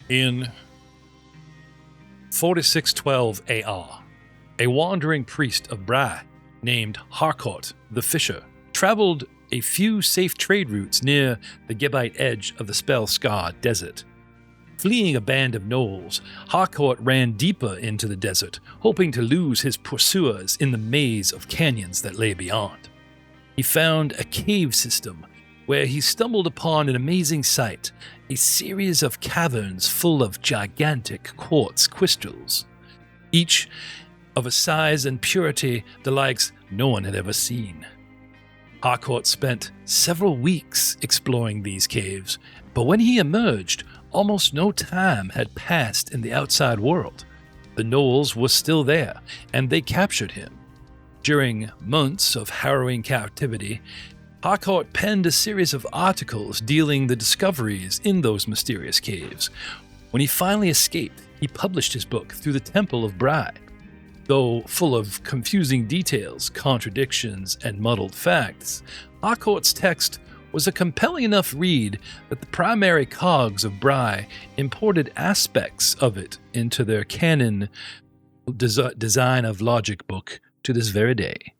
In 4612 AR, a wandering priest of Brai named Harcourt the Fisher traveled a few safe trade routes near the Gebite edge of the spell-scarred desert. Fleeing a band of gnolls, Harcourt ran deeper into the desert, hoping to lose his pursuers in the maze of canyons that lay beyond. He found a cave system where he stumbled upon an amazing sight, a series of caverns full of gigantic quartz crystals, each of a size and purity the likes no one had ever seen. Harcourt spent several weeks exploring these caves, but when he emerged, almost no time had passed in the outside world. The gnolls were still there, and they captured him. During months of harrowing captivity, Harcourt penned a series of articles dealing the discoveries in those mysterious caves. When he finally escaped, he published his book through the Temple of Brai. Though full of confusing details, contradictions, and muddled facts, Harcourt's text was a compelling enough read that the primary cogs of Brai imported aspects of it into their canon design of logic book to this very day.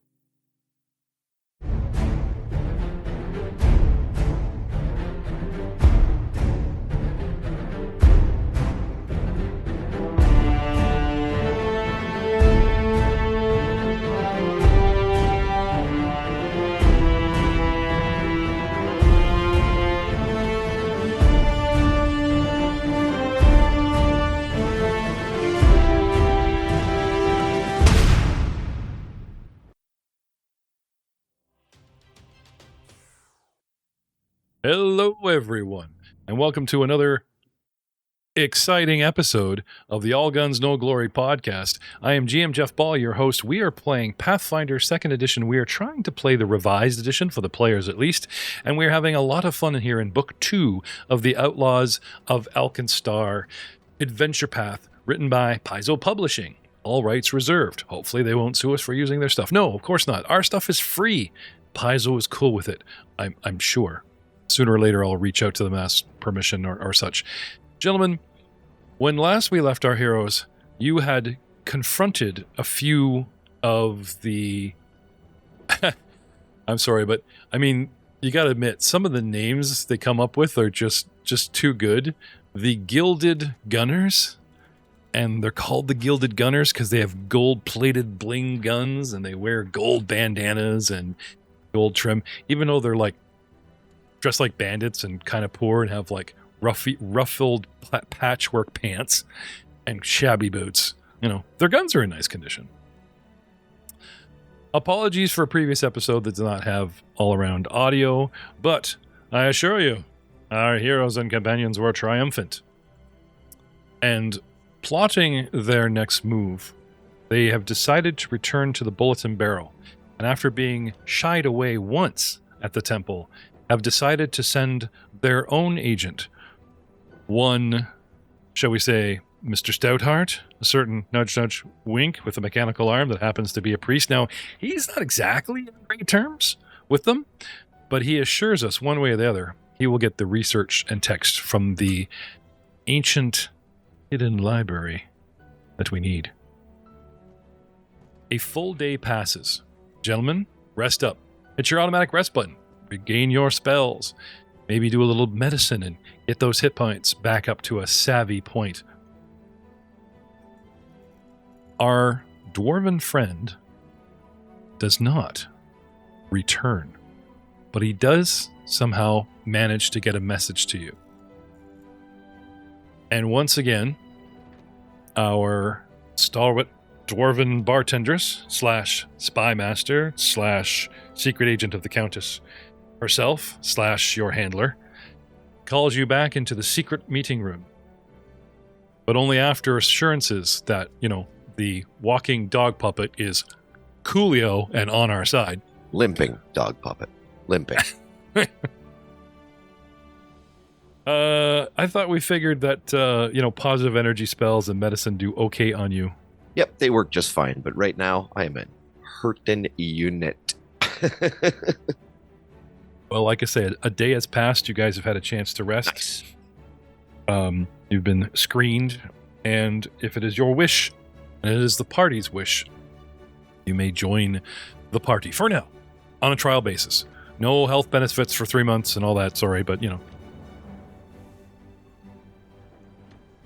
Hello, everyone, and welcome to another exciting episode of the All Guns, No Glory podcast. I am GM Jeff Ball, your host. We are playing Pathfinder 2nd Edition. We are trying to play the revised edition, for the players at least, and we're having a lot of fun in here in Book 2 of the Outlaws of AlkenStar Adventure Path, written by Paizo Publishing. All rights reserved. Hopefully they won't sue us for using their stuff. No, of course not. Our stuff is free. Paizo is cool with it, I'm sure. Sooner or later, I'll reach out to them, ask permission or such. Gentlemen, when last we left our heroes, you had confronted a few of the... I'm sorry, but I mean, you gotta admit, some of the names they come up with are just too good. The Gilded Gunners, and they're called the Gilded Gunners because they have gold-plated bling guns, and they wear gold bandanas and gold trim, even though they're like dressed like bandits and kind of poor and have like ruffled patchwork pants and shabby boots. You know, their guns are in nice condition. Apologies for a previous episode that did not have all-around audio, but I assure you, our heroes and companions were triumphant. And plotting their next move, they have decided to return to the Bulletin Barrel, and after being shied away once at the temple, have decided to send their own agent, one, shall we say, Mr. Stoutheart, a certain nudge wink with a mechanical arm that happens to be a priest. Now, he's not exactly in great terms with them, but he assures us one way or the other he will get the research and text from the ancient hidden library that we need. A full day passes. Gentlemen, rest up. Hit your automatic rest button. Regain your spells, maybe do a little medicine and get those hit points back up to a savvy point. Our dwarven friend does not return, but he does somehow manage to get a message to you. And once again, our stalwart dwarven bartendress / spy master / secret agent of the Countess herself / your handler calls you back into the secret meeting room, but only after assurances that, you know, the walking dog puppet is coolio and on our side. Limping dog puppet. Limping. I thought we figured that, positive energy spells and medicine do okay on you. Yep, they work just fine, but right now I am in hurtin' unit. Well, like I said, a day has passed. You guys have had a chance to rest. Nice. You've been screened, and if it is your wish, and it is the party's wish, you may join the party for now, on a trial basis. No health benefits for 3 months and all that, sorry, but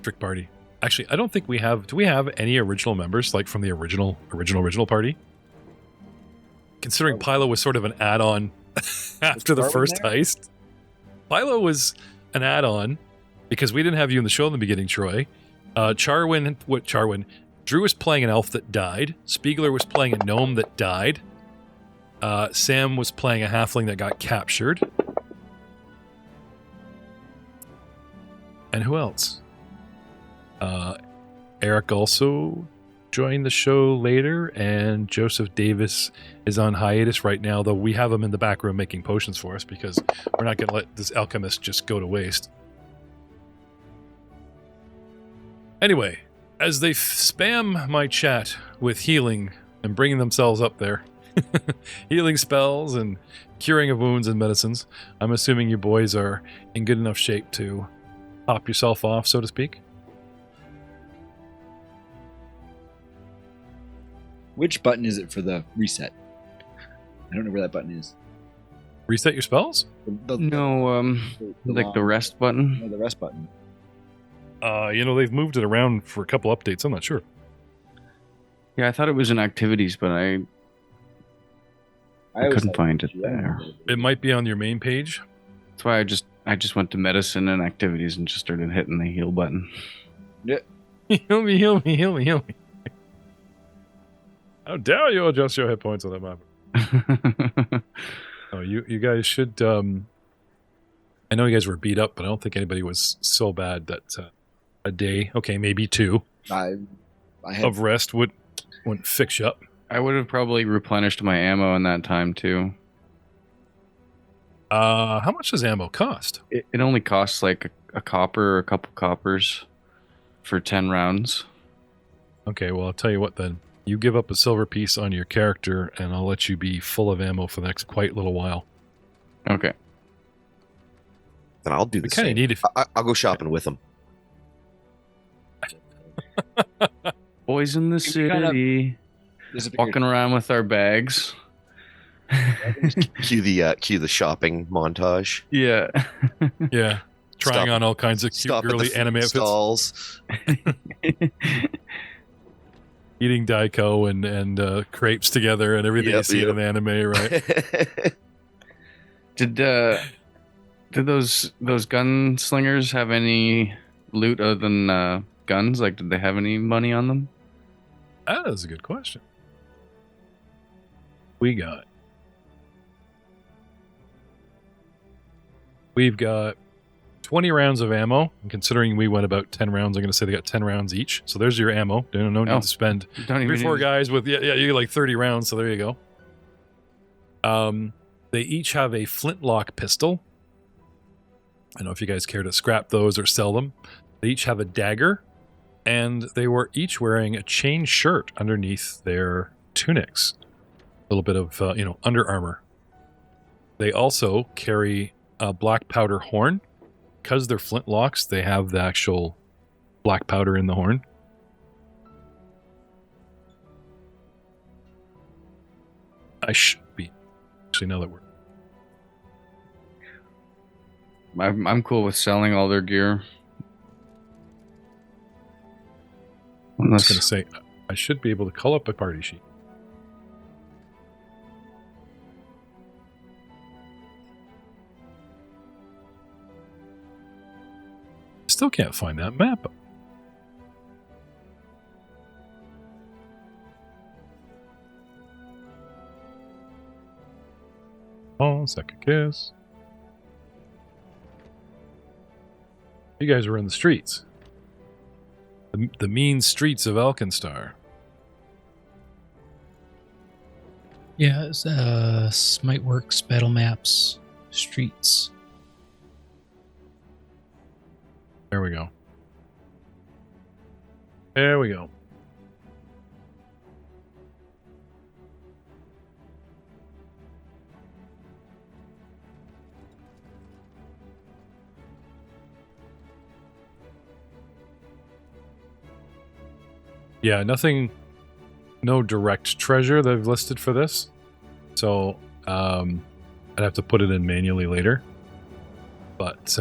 trick party. Actually, I don't think we have... Do we have any original members, like from the original party? Considering Pylo was sort of an add-on after the first heist. Pylo was an add-on because we didn't have you in the show in the beginning, Troy. Charwin? Drew was playing an elf that died. Spiegler was playing a gnome that died. Sam was playing a halfling that got captured. And who else? Eric also joined the show later, and Joseph Davis is on hiatus right now, though we have him in the back room making potions for us because we're not going to let this alchemist just go to waste. Anyway, as they spam my chat with healing and bringing themselves up there, healing spells and curing of wounds and medicines, I'm assuming you boys are in good enough shape to top yourself off, so to speak. Which button is it for the reset? I don't know where that button is. Reset your spells? Like the rest button? No, the rest button. They've moved it around for a couple updates. I'm not sure. Yeah, I thought it was in activities, but I couldn't find it there. It might be on your main page. That's why I just went to medicine and activities and just started hitting the heal button. Yeah. Heal me. How dare you adjust your hit points on that map? Oh, you guys should... I know you guys were beat up, but I don't think anybody was so bad that a day, okay, maybe 2, of rest wouldn't fix you up. I would have probably replenished my ammo in that time, too. How much does ammo cost? It only costs like a copper or a couple coppers for 10 rounds. Okay, well, I'll tell you what then. You give up a silver piece on your character, and I'll let you be full of ammo for the next quite little while. Okay. Then I'll do the same. I'll go shopping with them. Boys in the city, walking around with our bags. Cue the shopping montage. Yeah. Yeah. Trying on all kinds of cute girly anime stalls. Eating daiko and crepes together and everything you see in an anime, right? Did those gunslingers have any loot other than guns? Like, did they have any money on them? That is a good question. We've got 20 rounds of ammo. And considering we went about 10 rounds, I'm going to say they got 10 rounds each. So there's your ammo. No need to spend 3-4 guys with... Yeah, you get like 30 rounds, so there you go. They each have a flintlock pistol. I don't know if you guys care to scrap those or sell them. They each have a dagger, and they were each wearing a chain shirt underneath their tunics. A little bit of, under armor. They also carry a black powder horn. Because they're flintlocks, they have the actual black powder in the horn. I should be. Actually, now that we're... I'm cool with selling all their gear. I was going to say, I should be able to call up a party sheet. Still can't find that map. Oh, second kiss. You guys were in the streets. The mean streets of AlkenStar. Yeah, it's Smiteworks, Battle Maps, Streets. There we go. There we go. Yeah, nothing, no direct treasure they've listed for this. So I'd have to put it in manually later. But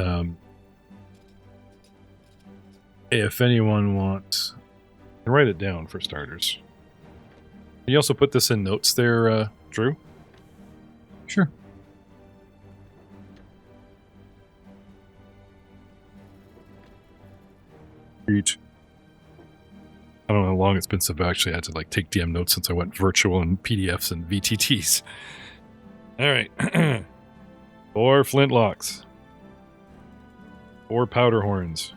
if anyone wants, I can write it down for starters. Can you also put this in notes there, Drew? Sure. Each. I don't know how long it's been since I've actually had to like take DM notes since I went virtual and PDFs and VTTs. All right. 4 flintlocks. 4 powder horns.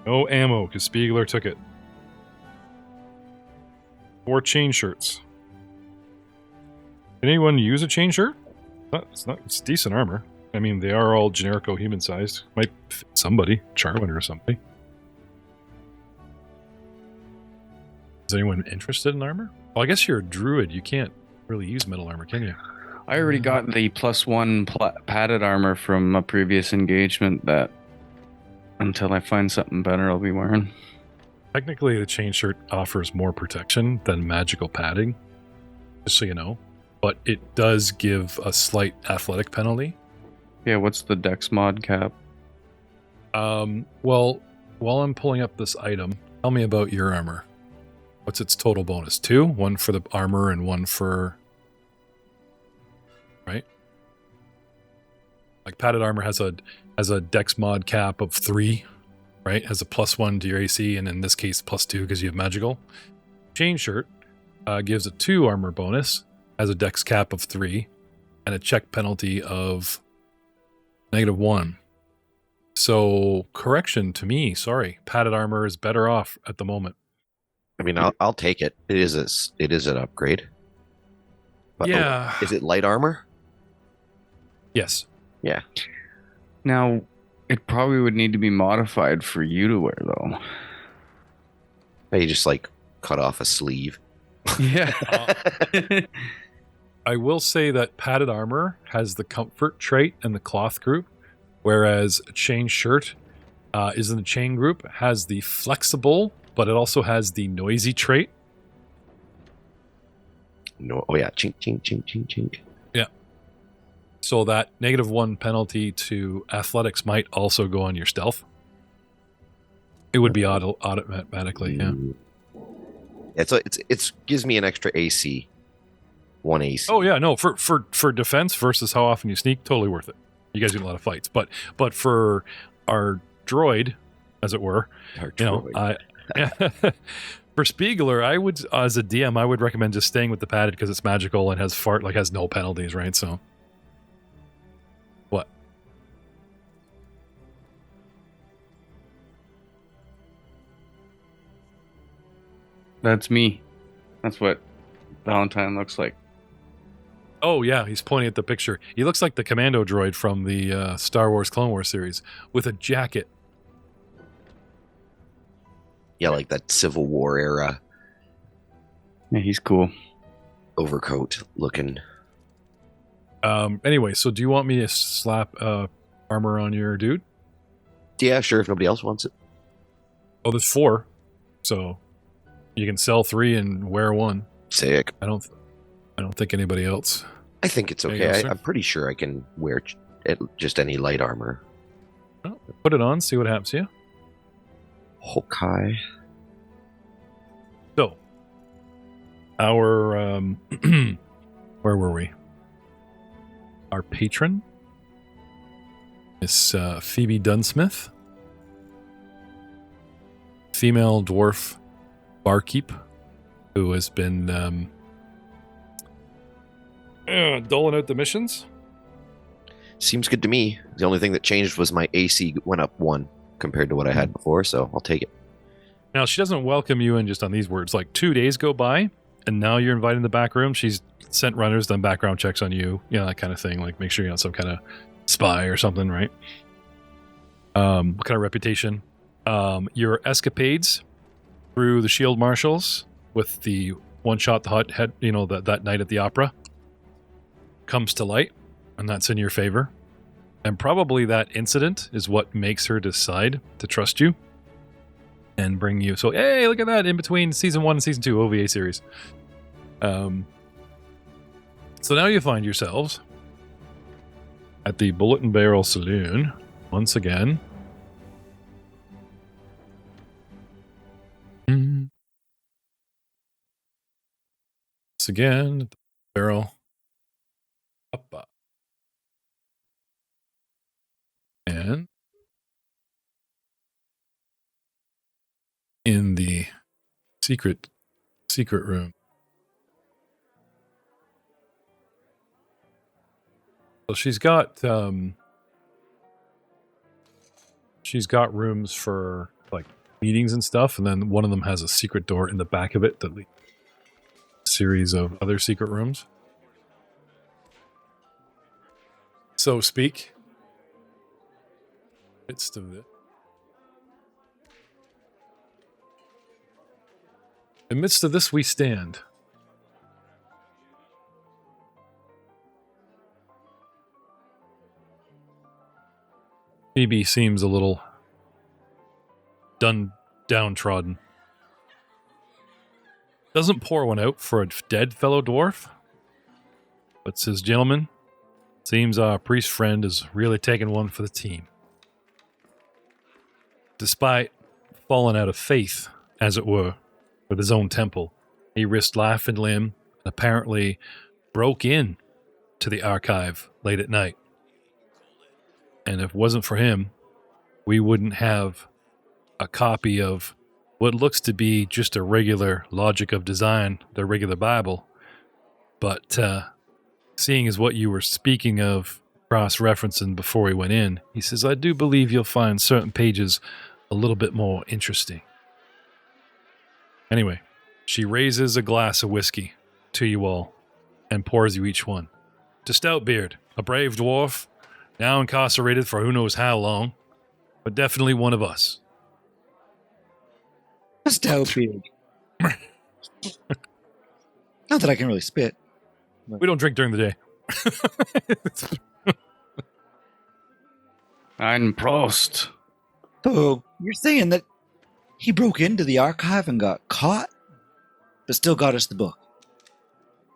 No ammo because Spiegler took it. 4 chain shirts. Can anyone use a chain shirt? It's decent armor. I mean, they are all generico human sized. Might fit somebody, Charwin or something. Is anyone interested in armor? Well, I guess you're a druid. You can't really use metal armor, can you? I already got the +1 padded armor from a previous engagement that until I find something better, I'll be wearing. Technically, the chain shirt offers more protection than magical padding, just so you know. But it does give a slight athletic penalty. Yeah, what's the dex mod cap? Well, while I'm pulling up this item, tell me about your armor. What's its total bonus? 2? 1 for the armor and 1 for... Right? Like padded armor has a dex mod cap of 3, right? Has a +1 to your AC, and in this case, +2 because you have magical. Chain shirt gives a 2 armor bonus, has a dex cap of 3, and a check penalty of -1. So, correction to me, sorry. Padded armor is better off at the moment. I mean, I'll take it. It is an upgrade. But Yeah. is it light armor? Yes. Yeah. Now, it probably would need to be modified for you to wear, though. You just like cut off a sleeve. Yeah. I will say that padded armor has the comfort trait and the cloth group, whereas a chain shirt is in the chain group, has the flexible, but it also has the noisy trait. No. Oh yeah. Chink, chink, chink, chink, chink. Yeah. So that -1 penalty to athletics might also go on your stealth. It would be automatically, yeah. It's gives me an extra AC. 1 AC. Oh yeah, no, for defense versus how often you sneak, totally worth it. You guys get a lot of fights, but for our droid, as it were, you know, for Spiegler, I would, as a DM, I would recommend just staying with the padded because it's magical and has no penalties, right? So, what? That's me. That's what Valentine looks like. Oh yeah, he's pointing at the picture. He looks like the commando droid from the Star Wars Clone Wars series with a jacket. Yeah, like that Civil War era Yeah, he's cool. overcoat looking. Anyway, so do you want me to slap armor on your dude? Yeah, sure. If nobody else wants it. Oh, there's 4, so you can sell 3 and wear 1. Sick. I don't think anybody else. I think it's There you okay. go, sir. I'm pretty sure I can wear just any light armor. Well, put it on, see what happens to you. Hokai. So, our where were we? Our patron is Phoebe Dunsmith, female dwarf barkeep, who has been doling out the missions. Seems good to me. The only thing that changed was my AC went up 1 compared to what I had before, so I'll take it. Now, she doesn't welcome you in just on these words. Like 2 days go by, and now you're invited in the back room. She's sent runners, done background checks on you, that kind of thing. Like make sure you're not some kind of spy or something, right? What kind of reputation? Your escapades through the Shield Marshals with the one-shot the hut head, that night at the opera comes to light, and that's in your favor. And probably that incident is what makes her decide to trust you. and bring you. So, hey, look at that! In between season 1 and season 2 OVA series. So now you find yourselves at the Bullet and Barrel Saloon once again. Once again, the barrel. Up. And in the secret room. So she's got rooms for like meetings and stuff, and then one of them has a secret door in the back of it that leads a series of other secret rooms. So speak. Midst of this. In the midst of this we stand. Phoebe seems a little downtrodden. Doesn't pour one out for a dead fellow dwarf, but says, "Gentlemen, seems our priest friend is really taking one for the team. Despite falling out of faith, as it were, with his own temple, he risked life and limb and apparently broke in to the archive late at night. And if it wasn't for him, we wouldn't have a copy of what looks to be just a regular Logic of Design, the regular Bible. But seeing as what you were speaking of, cross-referencing before we went in, he says, I do believe you'll find certain pages a little bit more interesting." Anyway, she raises a glass of whiskey to you all and pours you each one. To Stoutbeard, a brave dwarf, now incarcerated for who knows how long, but definitely one of us. Stoutbeard. Not that I can really spit. We don't drink during the day. Ein Prost. So you're saying that he broke into the archive and got caught, but still got us the book?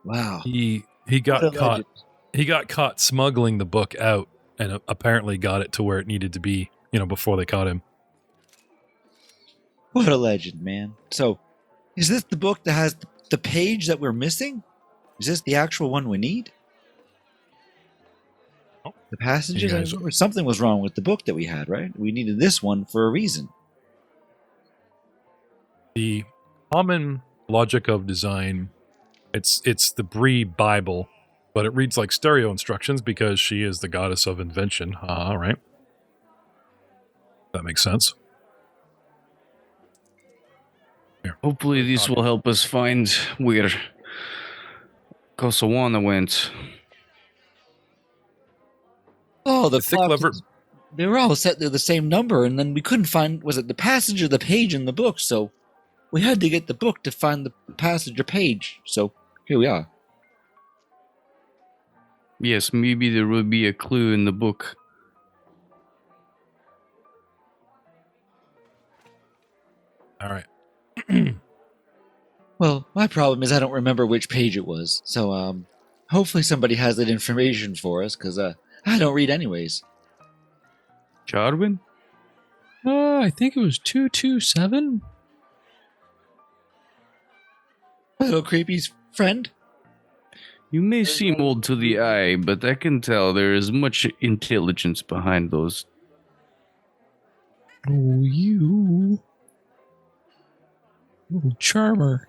Wow. He got caught. He got caught smuggling the book out, and apparently got it to where it needed to be, before they caught him. What a legend, man. So, is this the book that has the page that we're missing? Is this the actual one we need? Oh. The passages? You guys- I remember something was wrong with the book that we had, right? We needed this one for a reason. The common Logic of Design, it's the Bree Bible, but it reads like stereo instructions because she is the goddess of invention. Right? That makes sense. Hopefully this will help us find where Kosawana went. Oh, the thick lever. They were all set to the same number, and then we couldn't find, was it the passage or the page in the book? So we had to get the book to find the passage or page. So here we are. Yes, maybe there will be a clue in the book. All right. Well, my problem is I don't remember which page it was. So hopefully somebody has that information for us, because I don't read anyways. Jarwin? I think it was 227. Hello, Creepy's friend. You may seem old to the eye, but I can tell there is much intelligence behind those. Oh, you. Oh, charmer.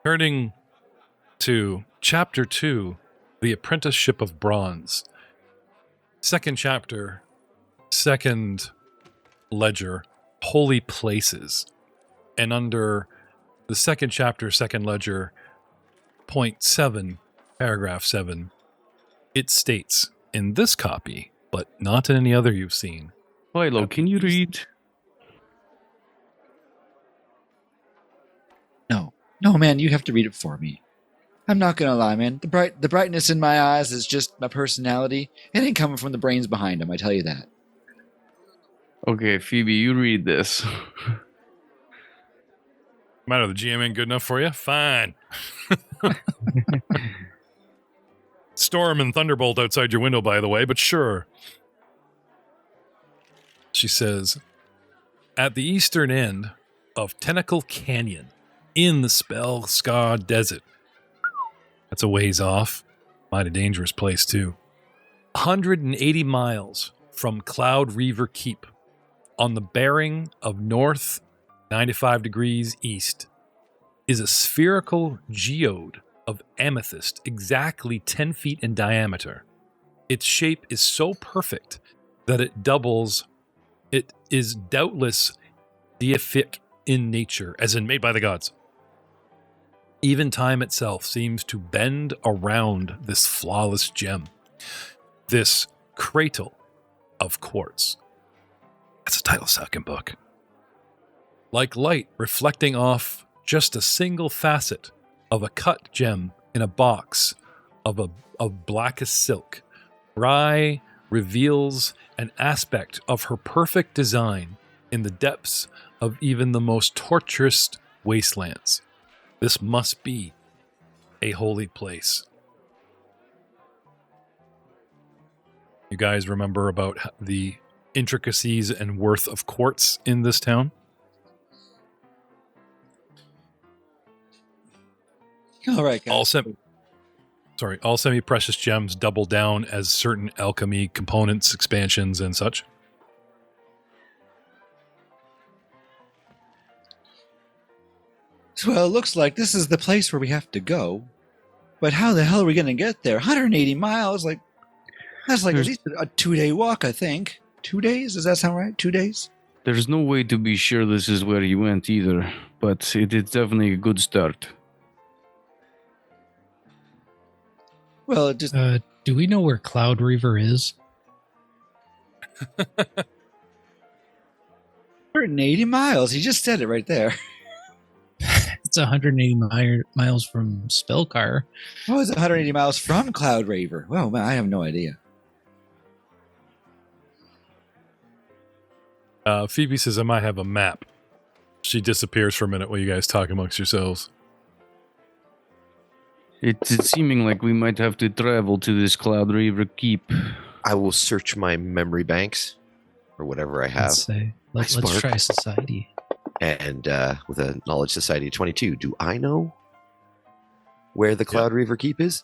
Turning to Chapter 2, The Apprenticeship of Bronze. Second chapter, second ledger, Holy Places. And under the second chapter, second ledger, point 7, paragraph 7, it states, in this copy, but not in any other you've seen. Philo, can you read? No, man, you have to read it for me. I'm not gonna lie, man. The brightness in my eyes is just my personality. It ain't coming from the brains behind them, I tell you that. Okay, Phoebe, you read this. Matter the GM ain't good enough for you? Fine. Storm and thunderbolt outside your window, by the way, but sure. She says, at the eastern end of Tentacle Canyon in the Spell-Scarred Desert. That's a ways off. Mighty dangerous place, too. 180 miles from Cloud Reaver Keep on the bearing of north 95 degrees east is a spherical geode of amethyst exactly 10 feet in diameter. Its shape is so perfect that it is doubtless deific in nature, as in made by the gods. Even time itself seems to bend around this flawless gem, this cradle of quartz. That's the title of the second book. Like light reflecting off just a single facet of a cut gem in a box of blackest silk, Rye reveals an aspect of her perfect design in the depths of even the most torturous wastelands. This must be a holy place. You guys remember about the intricacies and worth of quartz in this town? All right, guys. All semi-precious gems double down as certain alchemy components, expansions, and such. Well, it looks like this is the place where we have to go. But how the hell are we going to get there? 180 miles? That's at least a 2-day walk, I think. 2 days? Does that sound right? 2 days? There's no way to be sure this is where you went either, but it is definitely a good start. Well, it just... Do we know where Cloud Reaver is? 180 miles. He just said it right there. It's 180 miles from Spellcar. Oh, it's 180 miles from Cloud Raver. Well, man, I have no idea. Phoebe says, I might have a map. She disappears for a minute while you guys talk amongst yourselves. It's seeming like we might have to travel to this Cloud Reaver Keep. I will search my memory banks or whatever I have. Let's spark. try society. And with a knowledge society of 22, do I know where the Cloud Reaver Keep is?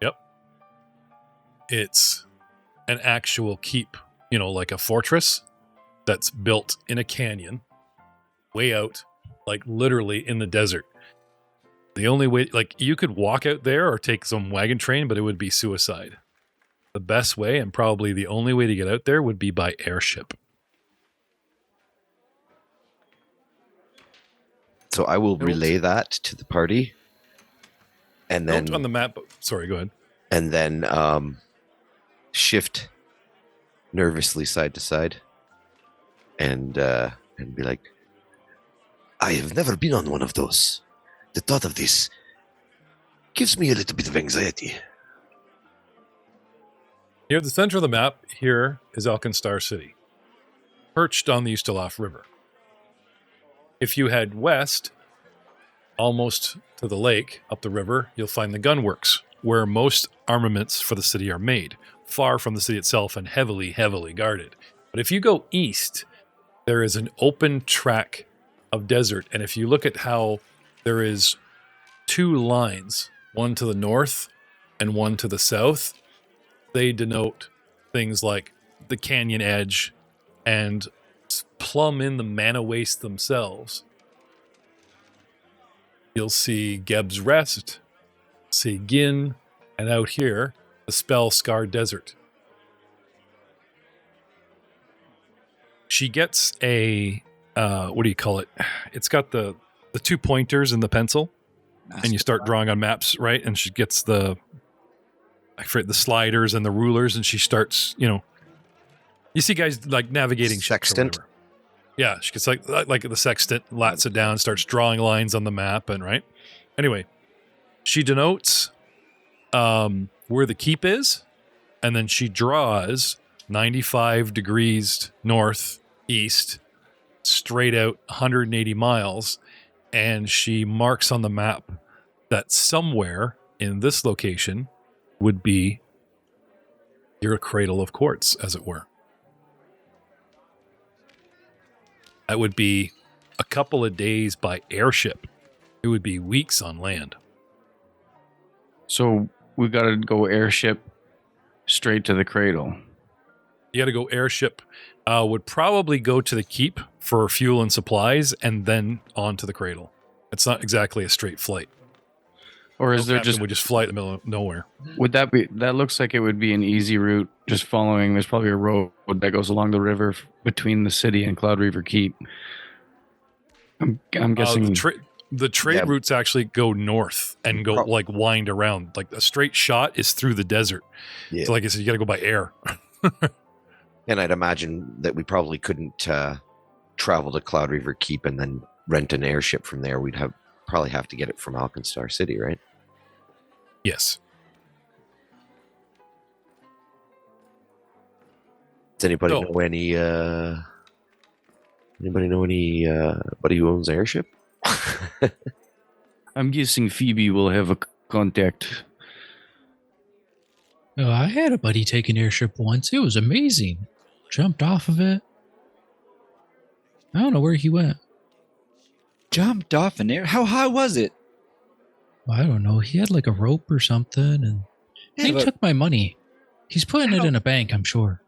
Yep. It's an actual keep, like a fortress that's built in a canyon, way out, like literally in the desert. The only way, you could walk out there or take some wagon train, but it would be suicide. The best way, and probably the only way to get out there, would be by airship. So I will relay that to the party. And then Note on the map. Sorry, go ahead. And then shift nervously side to side and be like, I have never been on one of those. The thought of this gives me a little bit of anxiety. Near the center of the map, here is AlkenStar City, perched on the Ustalof River. If you head west, almost to the lake, up the river, you'll find the gunworks, where most armaments for the city are made, far from the city itself and heavily, heavily guarded. But if you go east, there is an open track of desert, and if you look at how there is two lines, one to the north and one to the south, they denote things like the canyon edge and plumb in the mana waste themselves. You'll see Geb's Rest, see Gin, and out here, the Spell-Scarred Desert. She gets a, what do you call it? It's got the 2 pointers and the pencil, and you start drawing on maps, right? And she gets the sliders and the rulers, and she starts, you see guys like navigating Sextant. Yeah, she gets like the sextant, lats it down, starts drawing lines on the map, and right. Anyway, she denotes where the keep is, and then she draws 95 degrees northeast, straight out 180 miles, and she marks on the map that somewhere in this location would be your cradle of quartz, as it were. That would be a couple of days by airship. It would be weeks on land. So we got to go airship straight to the cradle. You got to go airship. Would probably go to the keep for fuel and supplies, and then on to the cradle. It's not exactly a straight flight. Or is there Captain just would just fly in the middle of nowhere? would that be that looks like it would be an easy route just following there's probably a road that goes along the river between the city and Cloud Reaver Keep. I'm guessing The trade Yeah. routes actually go north and go like wind around. Like a straight shot is through the desert. Yeah. So like I said, you got to go by air. And I'd imagine that we probably couldn't travel to Cloud Reaver Keep and then rent an airship from there. We'd probably have to get it from AlkenStar City, right? Yes. Does anybody So- know anybody who owns an airship? I'm guessing Phoebe will have a contact. Oh, I had a buddy take an airship once. It was amazing. Jumped off of it. I don't know where he went. Jumped off an air. How high was it? I don't know. He had like a rope or something, and Yeah, he but- took my money. He's putting it in a bank, I'm sure.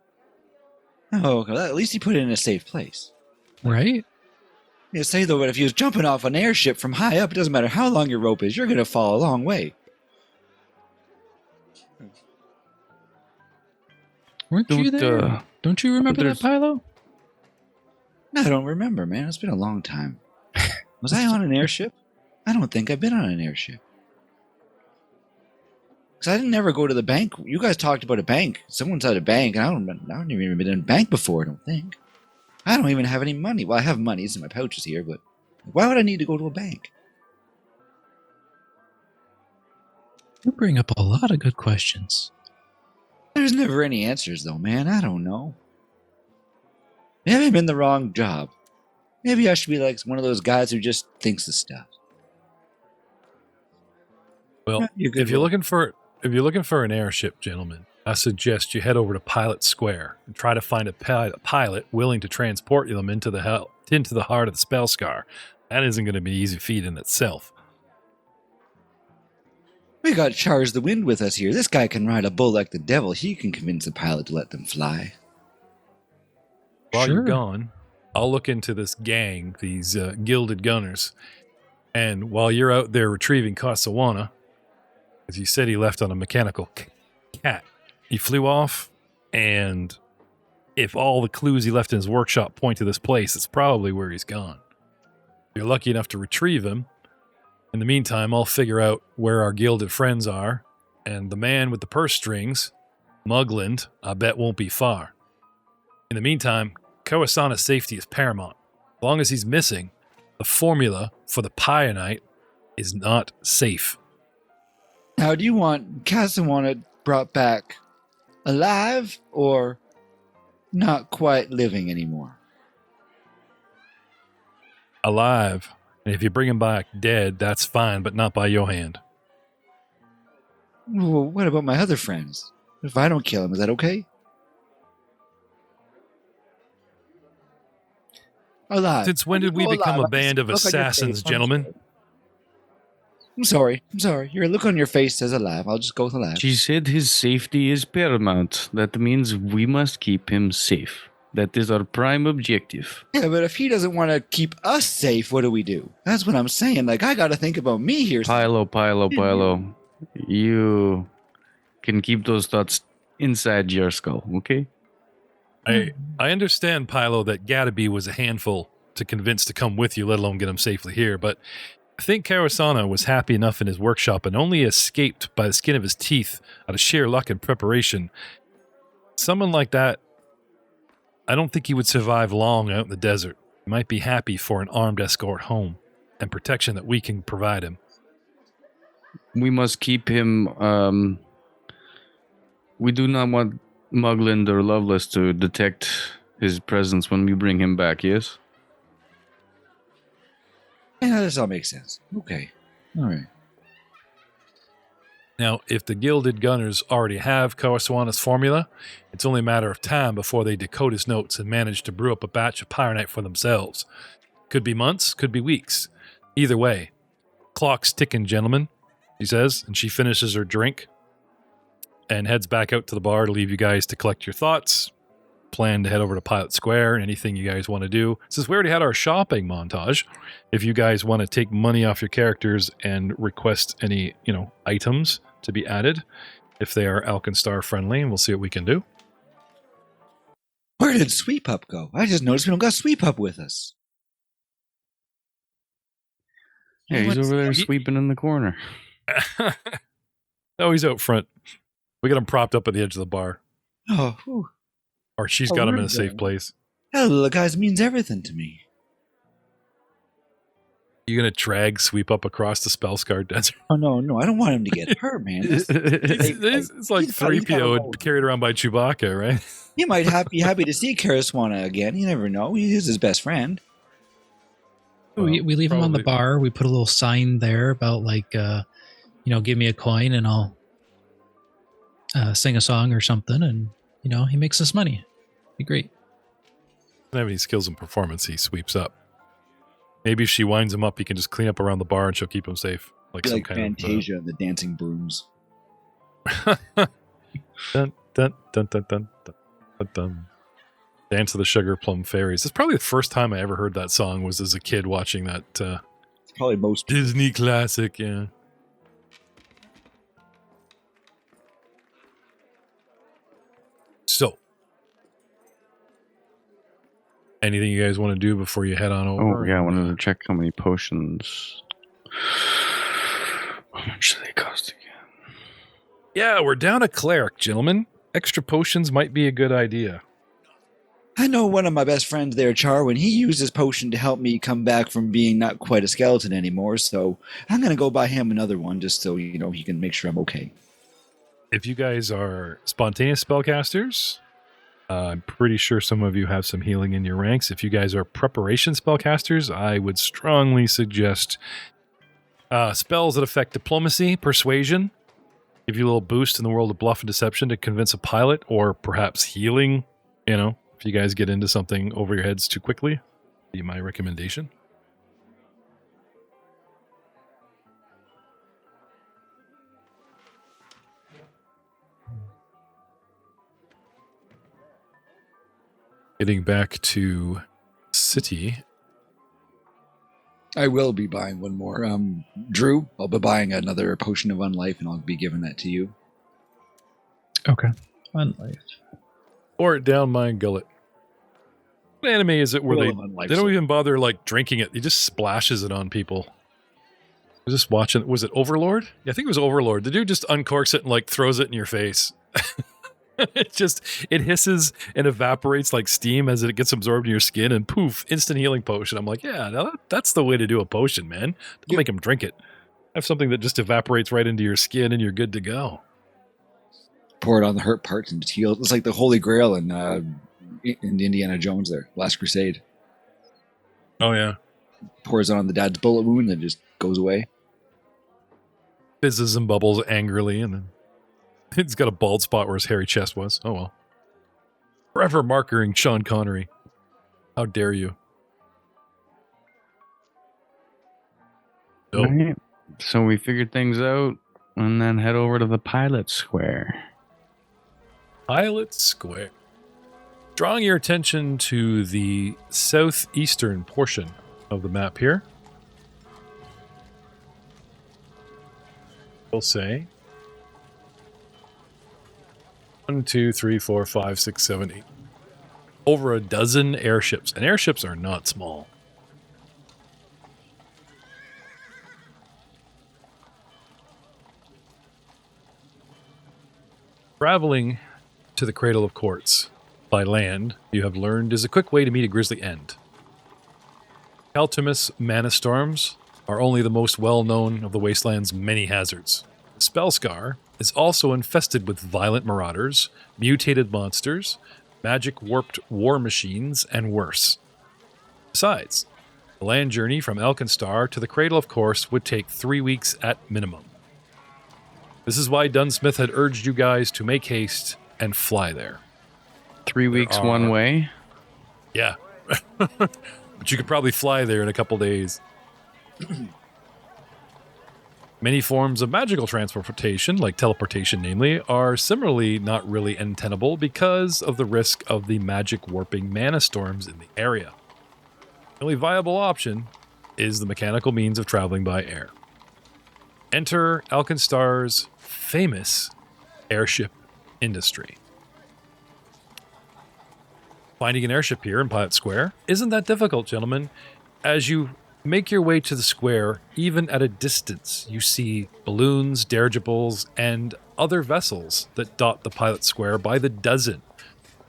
Oh, well, at least he put it in a safe place. Right? You say though, but if he was jumping off an airship from high up, it doesn't matter how long your rope is, you're going to fall a long way. Weren't you there? Don't you remember that, there's- Pilo? I don't remember, man. It's been a long time. Was I on an airship? I don't think I've been on an airship. Because I didn't ever go to the bank. You guys talked about a bank. Someone's at a bank, and I don't even been in a bank before, I don't think. I don't even have any money. Well, I have money. It's in my pouches here, but why would I need to go to a bank? You bring up a lot of good questions. There's never any answers, though, man. I don't know. Maybe I'm in the wrong job. Maybe I should be like one of those guys who just thinks of stuff. Well, You're good if you're with- looking for an airship, gentlemen, I suggest you head over to Pilot Square and try to find a pilot willing to transport them into the heart of the Spellscar. That isn't going to be an easy feat in itself. We got Charge the Wind with us here. This guy can ride a bull like the devil. He can convince a pilot to let them fly. While Sure. you're gone, I'll look into this gang, these gilded gunners, and while you're out there retrieving Casawana, as you said he left on a mechanical cat, he flew off, and if all the clues he left in his workshop point to this place, it's probably where he's gone. If you're lucky enough to retrieve him. In the meantime, I'll figure out where our gilded friends are, and the man with the purse strings, Mugland, I bet won't be far. In the meantime, Kawasana's safety is paramount. As long as he's missing, the formula for the Pionite is not safe. Now, do you want Casawana brought back alive or not quite living anymore? Alive. And if you bring him back dead, that's fine, but not by your hand. Well, what about my other friends? If I don't kill him, is that okay? Alive. Since when did we Alive. become a I can band see of the look on your assassins, face. gentlemen? I'm sorry. Your look on your face says alive. I'll just go with alive. She said his safety is paramount. That means we must keep him safe. That is our prime objective. Yeah, but if he doesn't want to keep us safe, what do we do? That's what I'm saying. Like, I got to think about me here. Pilo. You can keep those thoughts inside your skull, okay? I understand, Pilo, that Gataby was a handful to convince to come with you, let alone get him safely here, but I think Karasana was happy enough in his workshop and only escaped by the skin of his teeth out of sheer luck and preparation. Someone like that, I don't think he would survive long out in the desert. He might be happy for an armed escort home and protection that we can provide him. We must keep him. We do not want Mugland or Loveless to detect his presence when we bring him back, yes? Yeah, this all makes sense. Okay. All right. Now, if the Gilded Gunners already have Kawaswana's formula, it's only a matter of time before they decode his notes and manage to brew up a batch of Pyronite for themselves. Could be months, could be weeks. Either way, clock's ticking, gentlemen, she says, and she finishes her drink and heads back out to the bar to leave you guys to collect your thoughts, plan to head over to Pilot Square, and anything you guys want to do. Since we already had our shopping montage, if you guys want to take money off your characters and request any, items to be added, if they are AlkenStar friendly, and we'll see what we can do. Where did Sweep Up go? I just noticed we don't got Sweep Up with us. Yeah, he's over there sweeping in the corner. Oh, he's out front. We got him propped up at the edge of the bar. Oh, whew. Or she's got him in a safe place. That little guy means everything to me. You gonna drag Sweep Up across the spell-scarred desert? Oh, no, I don't want him to get hurt, man. It's like 3PO carried around by Chewbacca, right? He might be happy to see Karaswana again. You never know. He is his best friend. We leave him on the bar. We put a little sign there about give me a coin and I'll sing a song or something. And, he makes us money. Be great. Doesn't have any skills in performance. He sweeps up. Maybe if she winds him up, he can just clean up around the bar and she'll keep him safe. Like some kind Fantasia and the dancing brooms. Dun, dun, dun, dun, dun, dun, dun. Dance of the Sugar Plum Fairies. That's probably the first time I ever heard that song was as a kid watching that It's probably most Disney classic, yeah. So, anything you guys want to do before you head on over? Oh, yeah, I wanted to check how many potions. How much do they cost again? Yeah, we're down a cleric, gentlemen. Extra potions might be a good idea. I know one of my best friends there, Charwin. He used his potion to help me come back from being not quite a skeleton anymore, so I'm going to go buy him another one just so, he can make sure I'm okay. If you guys are spontaneous spellcasters, I'm pretty sure some of you have some healing in your ranks. If you guys are preparation spellcasters, I would strongly suggest spells that affect diplomacy, persuasion, give you a little boost in the world of bluff and deception to convince a pilot, or perhaps healing, if you guys get into something over your heads too quickly, be my recommendation. Getting back to city. I will be buying one more. Drew, I'll be buying another potion of unlife, and I'll be giving that to you. Okay. Unlife. Pour it down my gullet. What anime is it where they don't even bother drinking it? He just splashes it on people. I was just watching. Was it Overlord? Yeah, I think it was Overlord. The dude just uncorks it and throws it in your face. It hisses and evaporates like steam as it gets absorbed in your skin, and poof, instant healing potion. I'm like, yeah, that's the way to do a potion, man. Don't make him drink it. Have something that just evaporates right into your skin and you're good to go. Pour it on the hurt parts and just heal. It's like the Holy Grail in Indiana Jones there, Last Crusade. Oh, yeah. Pours it on the dad's bullet wound and just goes away. Fizzes and bubbles angrily, and then he's got a bald spot where his hairy chest was. Oh, well. Forever markering Sean Connery. How dare you? All right. So we figured things out and then head over to the Pilot Square. Pilot Square. Drawing your attention to the southeastern portion of the map here. We'll say 1, 2, 3, 4, 5, 6, 7, 8. Over a dozen airships, and airships are not small. Traveling to the Cradle of Quartz by land, you have learned, is a quick way to meet a grisly end. Kaltumus mana storms are only the most well-known of the Wasteland's many hazards. Spellscar is also infested with violent marauders, mutated monsters, magic-warped war machines, and worse. Besides, The land journey from AlkenStar to the cradle, of course, would take 3 weeks at minimum. This is why Dunsmith had urged you guys to make haste and fly there. 3 weeks one way? Yeah. But you could probably fly there in a couple days. Many forms of magical transportation, like teleportation namely, are similarly not really untenable because of the risk of the magic warping mana storms in the area. The only viable option is the mechanical means of traveling by air. Enter AlkenStar's famous airship industry. Finding an airship here in Pilot Square isn't that difficult, gentlemen. As you make your way to the square, even at a distance, you see balloons, dirigibles, and other vessels that dot the Pilot Square by the dozen,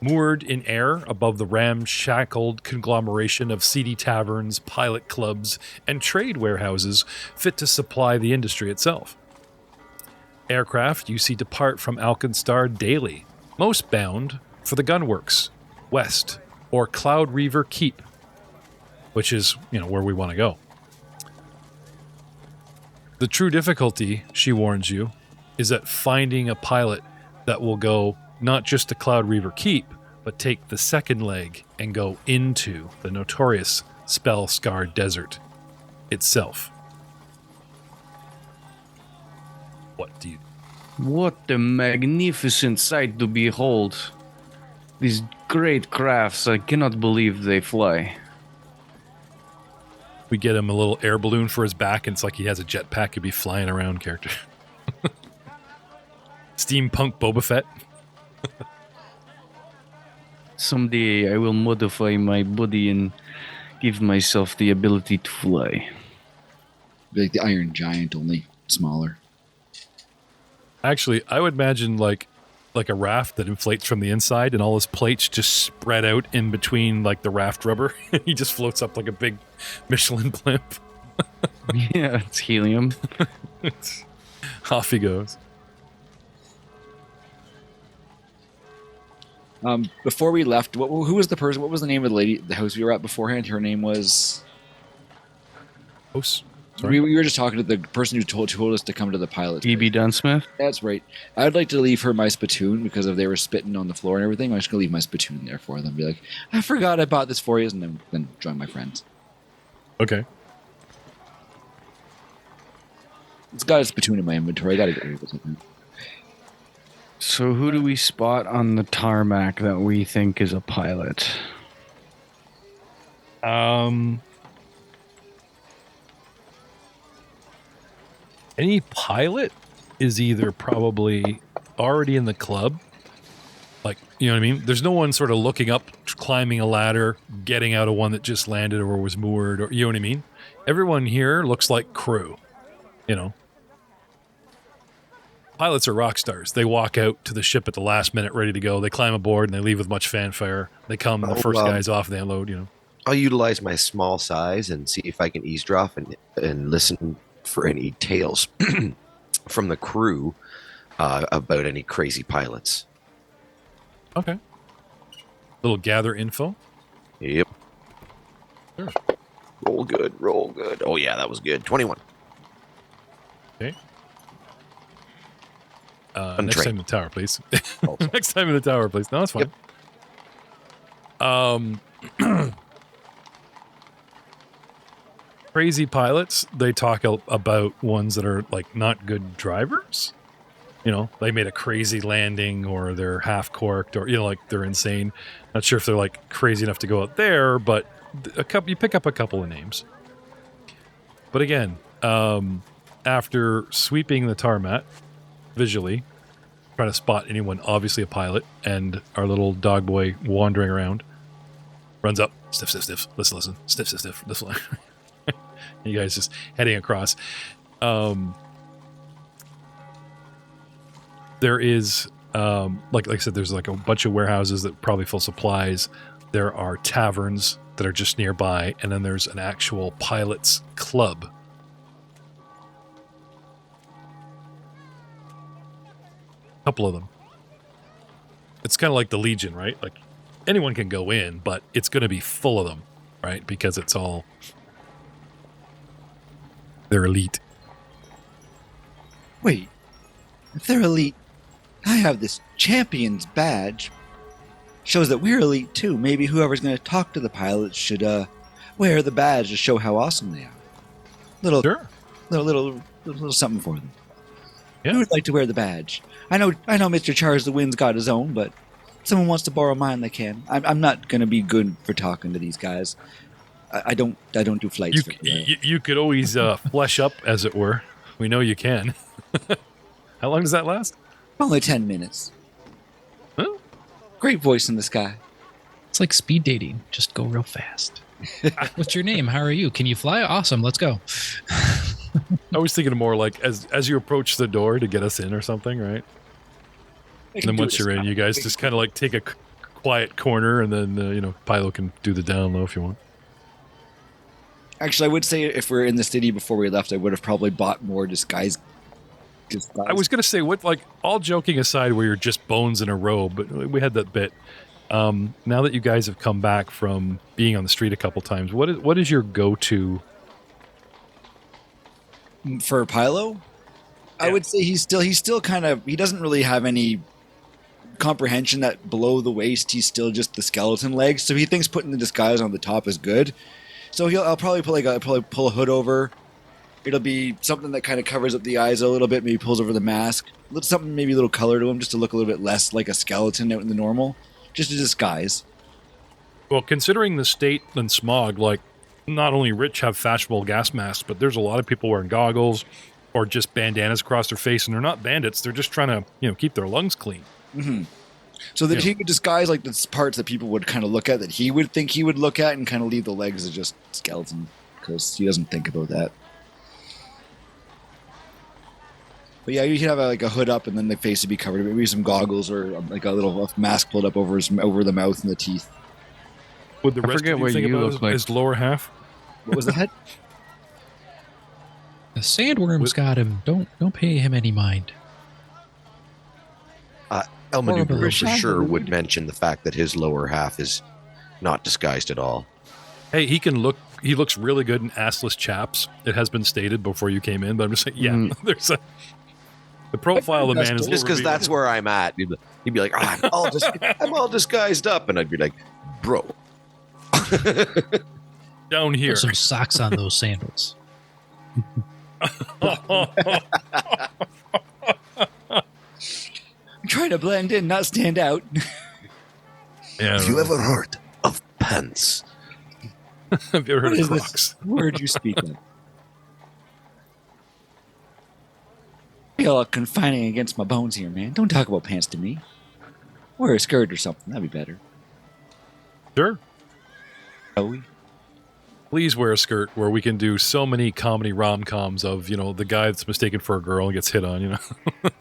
moored in air above the ramshackled conglomeration of seedy taverns, pilot clubs, and trade warehouses fit to supply the industry itself. Aircraft you see depart from AlkenStar daily, most bound for the gunworks, west, or Cloud Reaver Keep, which is, where we want to go. The true difficulty, she warns you, is at finding a pilot that will go not just to Cloud Reaver Keep, but take the second leg and go into the notorious spell-scarred desert itself. What do you... What a magnificent sight to behold. These great crafts, I cannot believe they fly. We get him a little air balloon for his back, and it's like he has a jetpack. He'd be flying around character. Steampunk Boba Fett. Someday I will modify my body and give myself the ability to fly. Be like the Iron Giant, only smaller. Actually, I would imagine like a raft that inflates from the inside, and all his plates just spread out in between like the raft rubber. He just floats up like a big Michelin blimp. Yeah, it's helium. Off he goes. Before we left, who was the person? What was the name of the lady, the house we were at beforehand? Her name was. House. We were just talking to the person who told us to come to the pilot. E.B. Dunsmith? That's right. I'd like to leave her my spittoon because if they were spitting on the floor and everything, I'm just going to leave my spittoon there for them. Be like, I forgot I bought this for you, and then join my friends. Okay. It's got a spittoon in my inventory. I got to get rid of it. So who do we spot on the tarmac that we think is a pilot? Any pilot is either probably already in the club. Like, you know what I mean? There's no one sort of looking up, climbing a ladder, getting out of one that just landed or was moored, or you know what I mean? Everyone here looks like crew, Pilots are rock stars. They walk out to the ship at the last minute ready to go. They climb aboard and they leave with much fanfare. They come, the first guys off, they unload, I'll utilize my small size and see if I can eavesdrop and listen for any tales from the crew about any crazy pilots. Okay. Little gather info. Yep. Sure. Roll good. Oh yeah, that was good. 21. Okay. Next time in the tower, please. Oh, Next time in the tower, please. No, that's fine. Yep. Crazy pilots, they talk about ones that are like not good drivers. They made a crazy landing, or they're half corked, or like they're insane. Not sure if they're like crazy enough to go out there, but you pick up a couple of names. But again, after sweeping the tarmac visually, trying to spot anyone obviously a pilot, and our little dog boy wandering around, runs up, stiff, listen, stiff, this one. You guys just heading across. There is, like I said, there's like a bunch of warehouses that probably fill supplies. There are taverns that are just nearby, and then there's an actual pilot's club. A couple of them. It's kind of like the Legion, right? Like anyone can go in, but it's going to be full of them, right? Because it's all They're elite. Wait, if they're elite, I have this champion's badge. Shows that we're elite too. Maybe whoever's going to talk to the pilots should wear the badge to show how awesome they are. Sure. Little something for them. Yeah. Who would like to wear the badge? I know Mr. Charles the Wind's got his own, but if someone wants to borrow mine, they can. I'm not going to be good for talking to these guys. I don't do flights. You could always flesh up, as it were. We know you can. How long does that last? Only 10 minutes. Huh? Great voice in the sky. It's like speed dating. Just go real fast. What's your name? How are you? Can you fly? Awesome. Let's go. I was thinking more like as you approach the door to get us in or something, right? And then once you're in, you guys just kind of like take a quiet corner, and then Pilo can do the down low if you want. Actually, I would say if we're in the city before we left, I would have probably bought more disguise. I was gonna say, what, like, all joking aside, where you're just bones in a robe, but we had that bit. Now that you guys have come back from being on the street a couple times, what is your go-to for Pilo? Yeah. I would say he's still kind of, he doesn't really have any comprehension that below the waist he's still just the skeleton legs. So he thinks putting the disguise on the top is good. So I'll probably pull a hood over. It'll be something that kind of covers up the eyes a little bit, maybe pulls over the mask. Something, maybe a little color to him, just to look a little bit less like a skeleton out in the normal. Just a disguise. Well, considering the state and smog, like, not only rich have fashionable gas masks, but there's a lot of people wearing goggles or just bandanas across their face, and they're not bandits. They're just trying to, keep their lungs clean. Mm-hmm. So that he could disguise like the parts that people would kind of look at, that he would think he would look at, and kind of leave the legs as just skeleton, because he doesn't think about that. But yeah, you could have a hood up, and then the face would be covered. Maybe some goggles or like a little mask pulled up over the mouth and the teeth. Would the rest of you think about his lower half? What was that? The sandworm's got him. Don't pay him any mind. El Maneuver for Horrible. sure would mention the fact that his lower half is not disguised at all. Hey, he looks really good in assless chaps. It has been stated before you came in, but I'm just saying, yeah, there's the profile of the man is just because that's where I'm at. He'd be like, I'm all disguised up, and I'd be like, bro, down here. Put some socks on those sandals. I'm trying to blend in, not stand out. Yeah. Have you ever heard of pants? Have you ever heard What of is Crocs? this word you speak of? I feel confining against my bones here, man. Don't talk about pants to me. Wear a skirt or something. That'd be better. Sure. Oh, Please wear a skirt, where we can do so many comedy rom-coms of, the guy that's mistaken for a girl and gets hit on,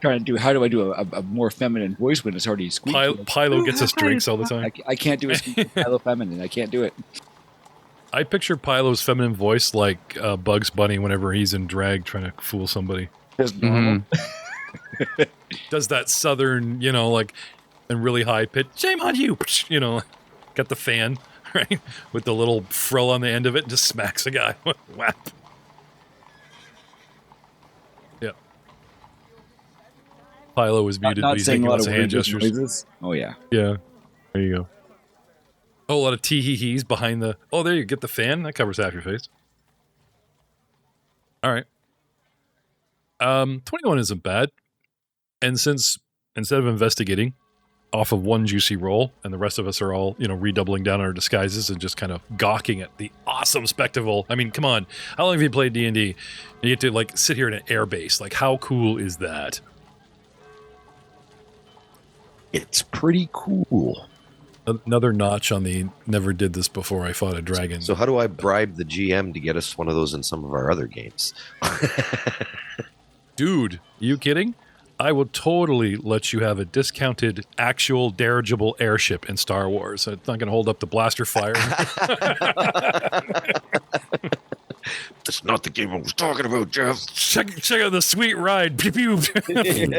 trying to do. How do I do a more feminine voice when it's already squeaky? Pilo gets us drinks all the time. I can't do a squeaky Pilo feminine. I can't do it. I picture Pilo's feminine voice like Bugs Bunny whenever he's in drag trying to fool somebody. Just normal. Does that southern, like, and really high pitch, shame on you, got the fan, right, with the little frill on the end of it, and just smacks a guy. Whap. Yeah. Pilo was muted, but he's making lots of hand gestures. Noises. Oh yeah. Yeah. There you go. Oh, a lot of tee-hee-hees behind the... Oh, there you get the fan. That covers half your face. All right. 21 isn't bad. And since instead of investigating off of one juicy roll, and the rest of us are all, redoubling down our disguises and just kind of gawking at the awesome spectacle. I mean, come on. How long have you played D&D? You get to, like, sit here in an air base. Like, how cool is that? It's pretty cool. Another notch on the never did this before I fought a dragon. So how do I bribe the GM to get us one of those in some of our other games? Dude, you kidding? I will totally let you have a discounted actual dirigible airship in Star Wars. It's not going to hold up the blaster fire. That's not the game I was talking about, Jeff. Check out the sweet ride. Pew, pew. Damn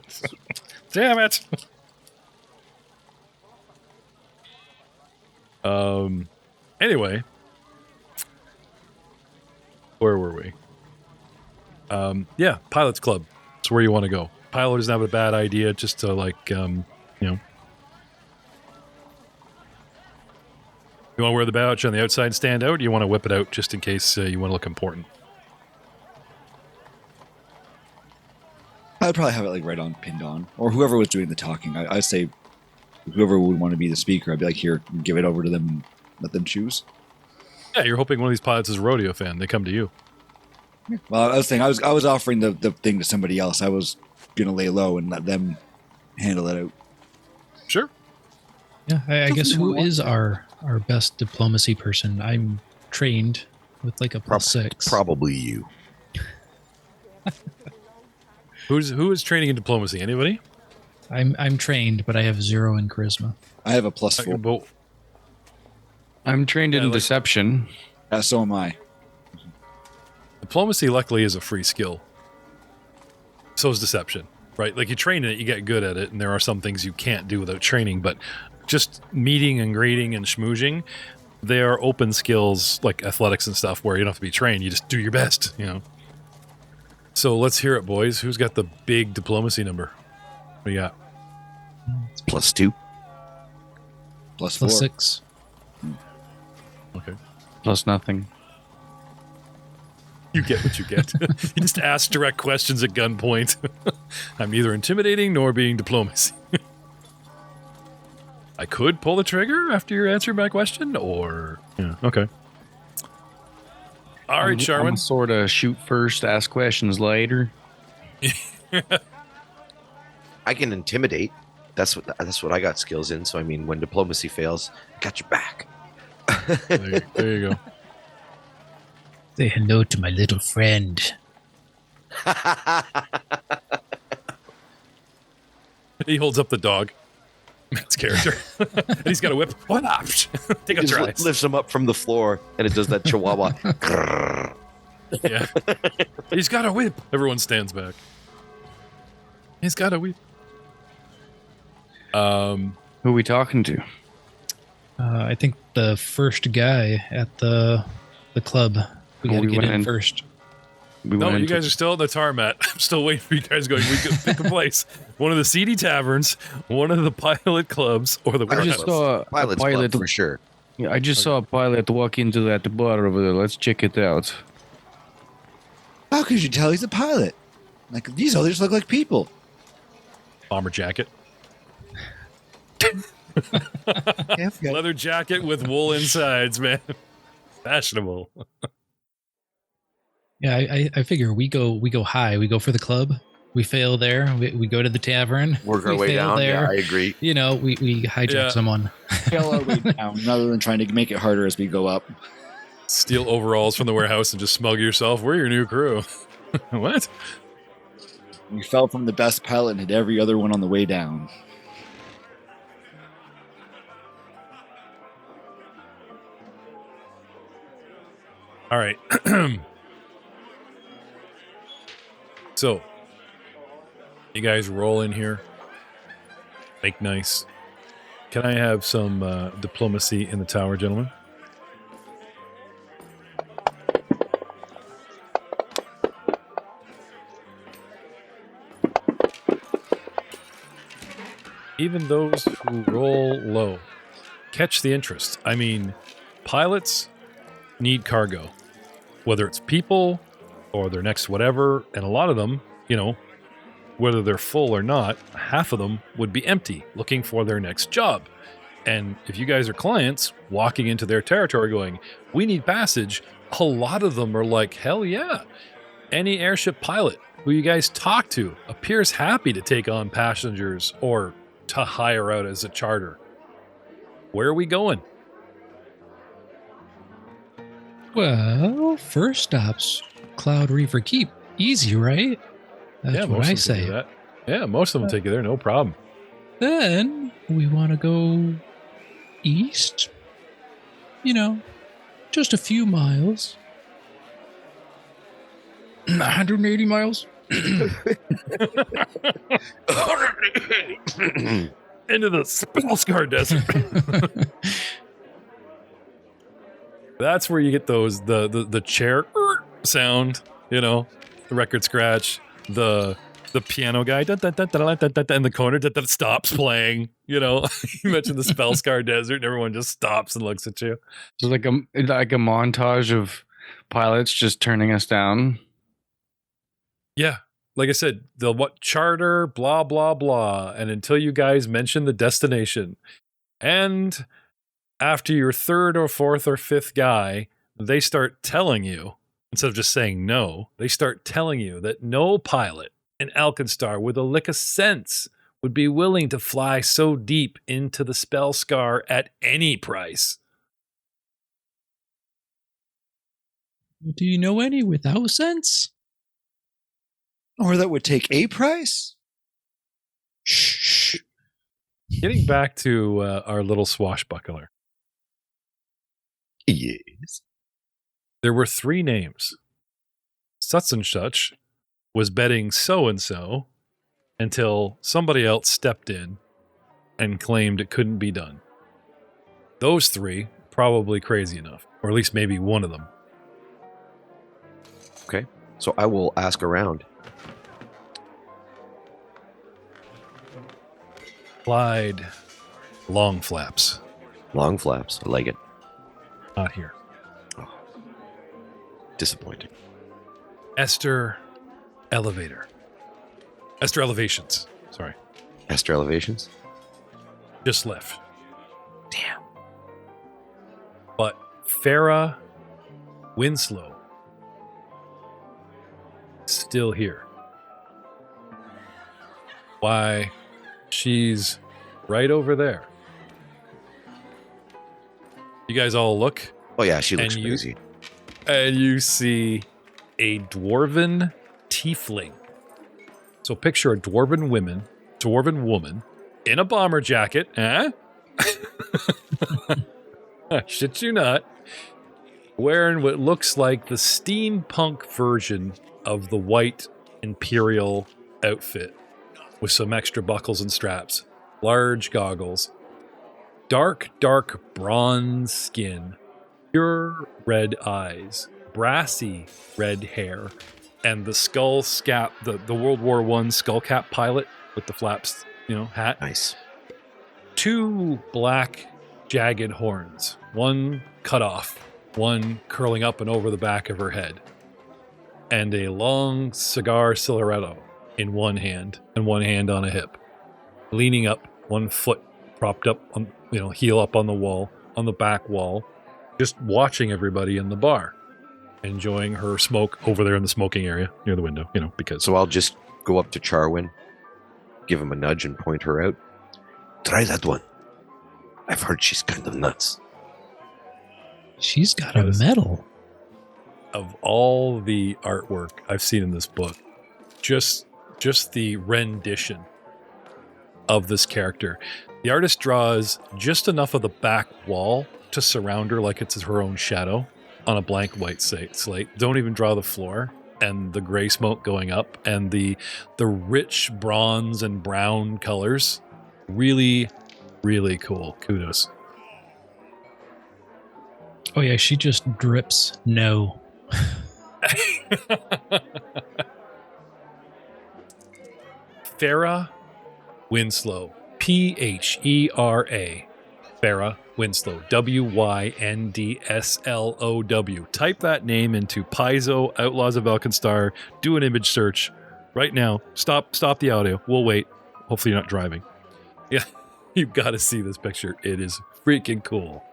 it. Damn it. Anyway, Where were we? Yeah, Pilot's Club. That's where you want to go. Pilot doesn't have a bad idea, just to you know. You want to wear the badge on the outside and stand out, or do you want to whip it out just in case you want to look important? I'd probably have it like right on, pinned on, or whoever was doing the talking. I'd say whoever would want to be the speaker, I'd be like, here, give it over to them, and let them choose. Yeah, you're hoping one of these pilots is a rodeo fan. They come to you. Well, I was saying I was offering the thing to somebody else. I was gonna lay low and let them handle it out. Sure. Yeah, I guess who is our best diplomacy person? I'm trained with like a +6. Probably you. Who is training in diplomacy? Anybody? I'm trained, but I have 0 in charisma. I have a +4. I'm trained in deception. So am I. Diplomacy, luckily, is a free skill. So is deception, right? Like, you train in it, you get good at it, and there are some things you can't do without training, but just meeting and greeting and schmoozing, they are open skills like athletics and stuff where you don't have to be trained. You just do your best, you know? So let's hear it, boys. Who's got the big diplomacy number? What do you got? +2. +4. +6. Okay. Plus nothing. You get what you get. You just ask direct questions at gunpoint. I'm neither intimidating nor being diplomacy. I could pull the trigger after you answer my question, or... Yeah, okay. All right, Sharwin. I'm sort of shoot first, ask questions later. I can intimidate. That's what I got skills in. So I mean, when diplomacy fails, I got your back. There you go. Say hello to my little friend. He holds up the dog. That's character. And he's got a whip. What up? Take a Just try. lifts him up from the floor, and it does that chihuahua. Yeah. He's got a whip. Everyone stands back. He's got a whip. Who are we talking to? I think the first guy at the club. We gotta get in first. No, you guys are still at the tarmac. I'm still waiting for you guys going. We could pick a place. One of the seedy taverns, one of the pilot clubs, or the I just saw a Pilot's pilot Club for sure. Yeah, I just saw a pilot walk into that bar over there. Let's check it out. How could you tell he's a pilot? Like, these others look like people. Bomber jacket. Yeah, Leather jacket with wool insides, man. Fashionable. Yeah, I figure we go high. We go for the club. We fail there. We go to the tavern. Work our we way fail down. there. Yeah, I agree. You know, we hijack someone. Fail our way down, rather than trying to make it harder as we go up. Steal overalls from the warehouse and just smuggle yourself. We're your new crew. What? We fell from the best pilot and hit every other one on the way down. All right. So, you guys roll in here. Make nice. Can I have some diplomacy in the tower, gentlemen? Even those who roll low catch the interest. I mean, pilots need cargo, whether it's people or their next whatever, and a lot of them, you know, whether they're full or not, half of them would be empty, looking for their next job. And if you guys are clients walking into their territory going, we need passage, a lot of them are like, hell yeah. Any airship pilot who you guys talk to appears happy to take on passengers or to hire out as a charter. Where are we going? Well, first stop's Cloud Reaver Keep. Easy, right? That's what I say. That. Yeah, most of them take you there, no problem. Then we want to go east. You know, just a few miles. 180 miles. Into the Spellscar Desert. That's where you get those the chair sound, the record scratch, the piano guy in the corner that stops playing. You mentioned the Spellscar Desert, and everyone just stops and looks at you. So like a montage of pilots just turning us down. Yeah. Like I said, the charter, blah, blah, blah. And until you guys mention the destination. And after your third or fourth or fifth guy, they start telling you, instead of just saying no, they start telling you that no pilot in AlkenStar with a lick of sense would be willing to fly so deep into the Spellscar at any price. Do you know any without sense? Or that would take a price? Shh. Getting back to our little swashbuckler. Yes. There were 3 names. Such and such was betting so-and-so until somebody else stepped in and claimed it couldn't be done. Those 3, probably crazy enough, or at least maybe one of them. Okay. So I will ask around. Clyde Long Flaps. Long flaps. I like it. Not here. Disappointing. Esther Elevator. Esther Elevations. Sorry. Esther Elevations? Just left. Damn. But Farah Winslow still here. Why, she's right over there. You guys all look, Oh, yeah, she looks And crazy. and you see a dwarven tiefling. So picture a dwarven woman in a bomber jacket, huh? Shit you not. Wearing what looks like the steampunk version of the white Imperial outfit with some extra buckles and straps, large goggles, dark bronze skin, pure red eyes, brassy red hair, and the skull cap, the World War I skull cap pilot with the flaps, hat. Nice. 2 black jagged horns, one cut off, one curling up and over the back of her head, and a long cigar cigaretto in one hand and one hand on a hip, leaning up, one foot propped up on, heel up on the wall, on the back wall, just watching everybody in the bar, enjoying her smoke over there in the smoking area near the window, because. So I'll just go up to Charwin, give him a nudge and point her out. Try that one. I've heard she's kind of nuts. She's got a medal. Of all the artwork I've seen in this book, just the rendition of this character. The artist draws just enough of the back wall to surround her like it's her own shadow on a blank white slate. Don't even draw the floor and the gray smoke going up and the rich bronze and brown colors. Really, really cool. Kudos. Oh yeah, she just drips no. Farah Winslow. Phera. Farah Winslow. WyndslOw. Type that name into Paizo Outlaws of AlkenStar. Do an image search right now. Stop the audio. We'll wait. Hopefully you're not driving. Yeah, you've got to see this picture. It is freaking cool.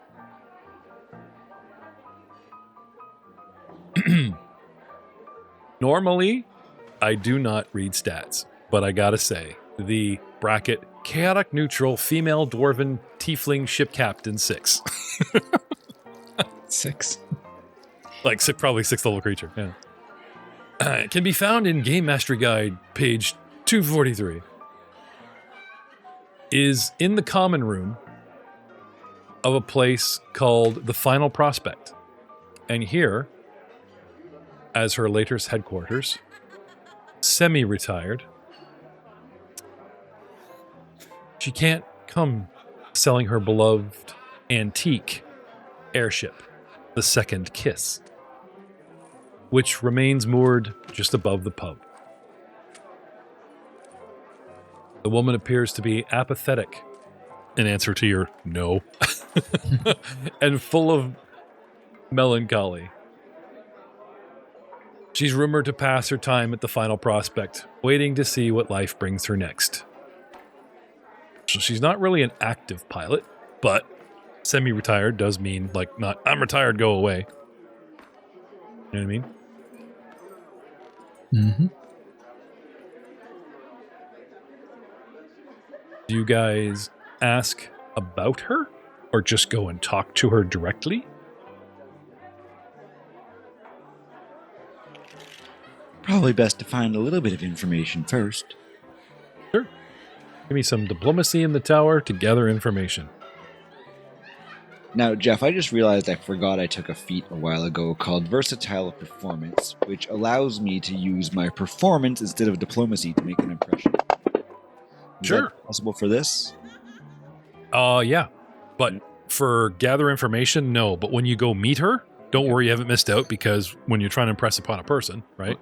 Normally, I do not read stats, but I gotta say, the bracket chaotic neutral female dwarven tiefling ship captain 6. 6. Like probably 6th level creature, yeah. It can be found in Game Mastery Guide, page 243. Is in the common room of a place called the Final Prospect. And here, as her latest headquarters, semi-retired, she can't come selling her beloved antique airship, the Second Kiss. which remains moored just above the pub. The woman appears to be apathetic in answer to your no, and full of melancholy. She's rumored to pass her time at the final prospect, waiting to see what life brings her next. So she's not really an active pilot, but semi-retired does mean, like, not, I'm retired, go away. You know what I mean? Mm-hmm. Do you guys ask about her, or just go and talk to her directly? Probably best to find a little bit of information first. Sure. Give me some diplomacy in the tower to gather information. Now, Jeff, I just realized I forgot I took a feat a while ago called Versatile Performance, which allows me to use my performance instead of diplomacy to make an impression. Is Sure. that possible for this? Yeah. But for gather information, no. But when you go meet her, don't worry, you haven't missed out, because when you're trying to impress upon a person, right?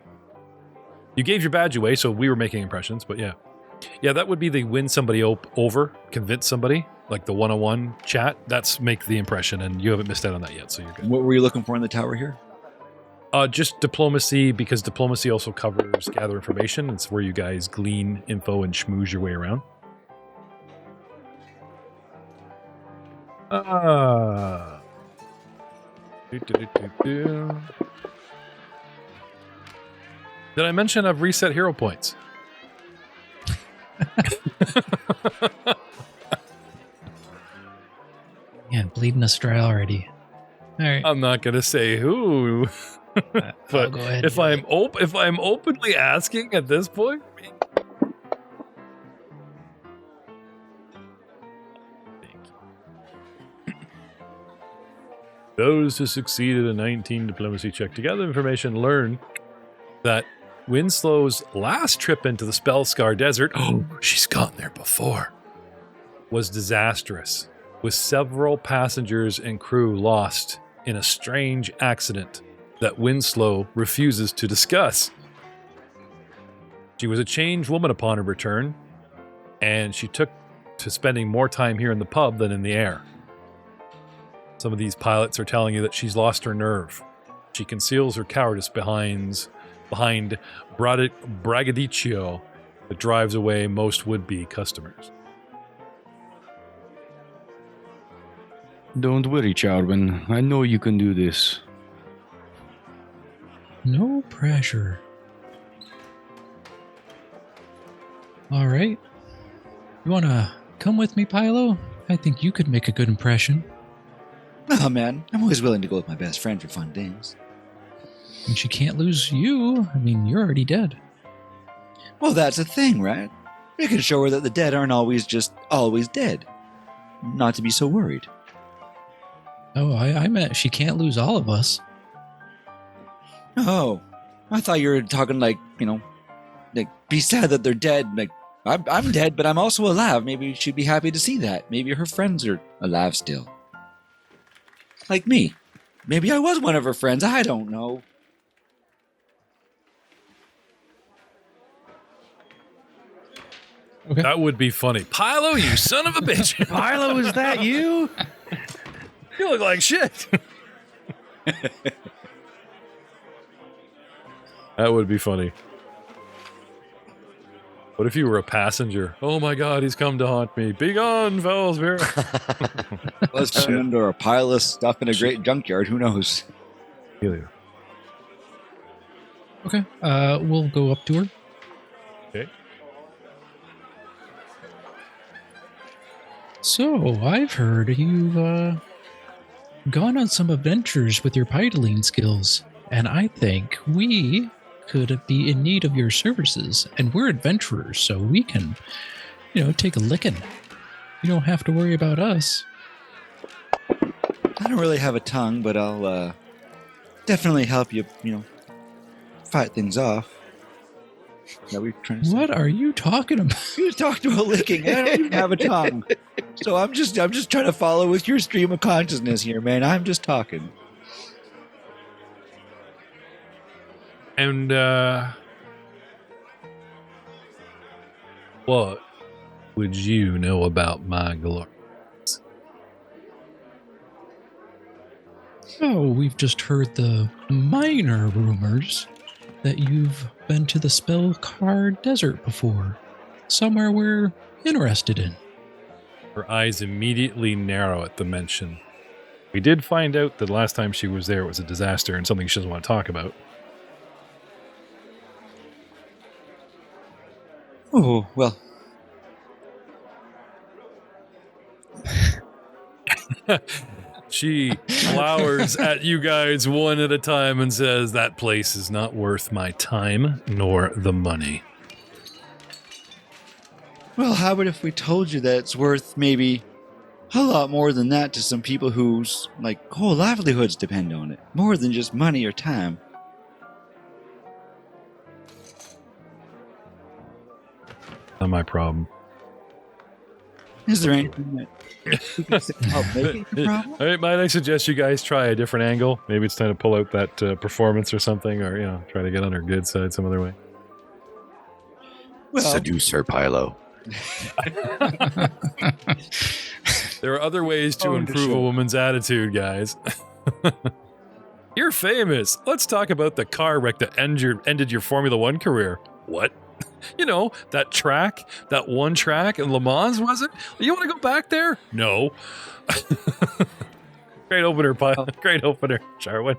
You gave your badge away, so we were making impressions, but yeah. Yeah, that would be the win somebody over, convince somebody, like the one-on-one chat. That's make the impression, and you haven't missed out on that yet, so you're good. What were you looking for in the tower here? Just diplomacy, because diplomacy also covers gather information. It's where you guys glean info and schmooze your way around. Did I mention I've reset hero points? Man, bleeding us dry already. All right. I'm not gonna say who, I'll but go ahead. if I'm openly asking at this point, those who succeed at a 19 diplomacy check to gather information learn that Winslow's last trip into the Spellscar Desert, she's gone there before, was disastrous, with several passengers and crew lost in a strange accident that Winslow refuses to discuss. She was a changed woman upon her return, and she took to spending more time here in the pub than in the air. Some of these pilots are telling you that she's lost her nerve. She conceals her cowardice behind braggadocio that drives away most would-be customers. Don't worry, Charwin. I know you can do this. No pressure. All right. You want to come with me, Pilo? I think you could make a good impression. Oh, man, I'm always willing to go with my best friend for fun things. And she can't lose you. I mean, you're already dead. Well, that's the thing, right? We can show her that the dead aren't always dead. Not to be so worried. Oh, I meant she can't lose all of us. Oh, I thought you were talking like be sad that they're dead. Like, I'm dead, but I'm also alive. Maybe she'd be happy to see that. Maybe her friends are alive still. Like me. Maybe I was one of her friends. I don't know. Okay. That would be funny. Pilo, you son of a bitch. Pilo, is that you? You look like shit. That would be funny. What if you were a passenger? Oh my god, he's come to haunt me. Be gone, foul spirit. Let's turn into a pile of stuff in a great junkyard. Who knows? Okay. We'll go up to her. Okay. So, I've heard you've gone on some adventures with your piloting skills, and I think we could be in need of your services. And we're adventurers, so we can, take a licking. You don't have to worry about us. I don't really have a tongue, but I'll definitely help you, fight things off. Is that what you're trying to say? What are you talking about? You talked about licking. I don't even have a tongue. So I'm just trying to follow with your stream of consciousness here, man. I'm just talking. And what would you know about my glory? Oh, we've just heard the minor rumors that you've been to the Spellcar Desert before. Somewhere we're interested in. Her eyes immediately narrow at the mention. We did find out that last time she was there it was a disaster and something she doesn't want to talk about. Oh, well. She glowers at you guys one at a time and says, that place is not worth my time nor the money. Well, how about if we told you that it's worth maybe a lot more than that to some people whose, whole livelihoods depend on it? More than just money or time. Not my problem. Is there anything that we can say to help make it a problem? All right, might I suggest you guys try a different angle? Maybe it's time to pull out that performance or something, or, try to get on her good side some other way. Well, Seduce her, Pilo. There are other ways to Oh, improve sure. a woman's attitude, guys. You're famous. Let's talk about the car wreck that ended your Formula One career. What? That track, that one track in Le Mans, was it? You want to go back there? No. Great opener, Pilot. Great opener, Jarwin.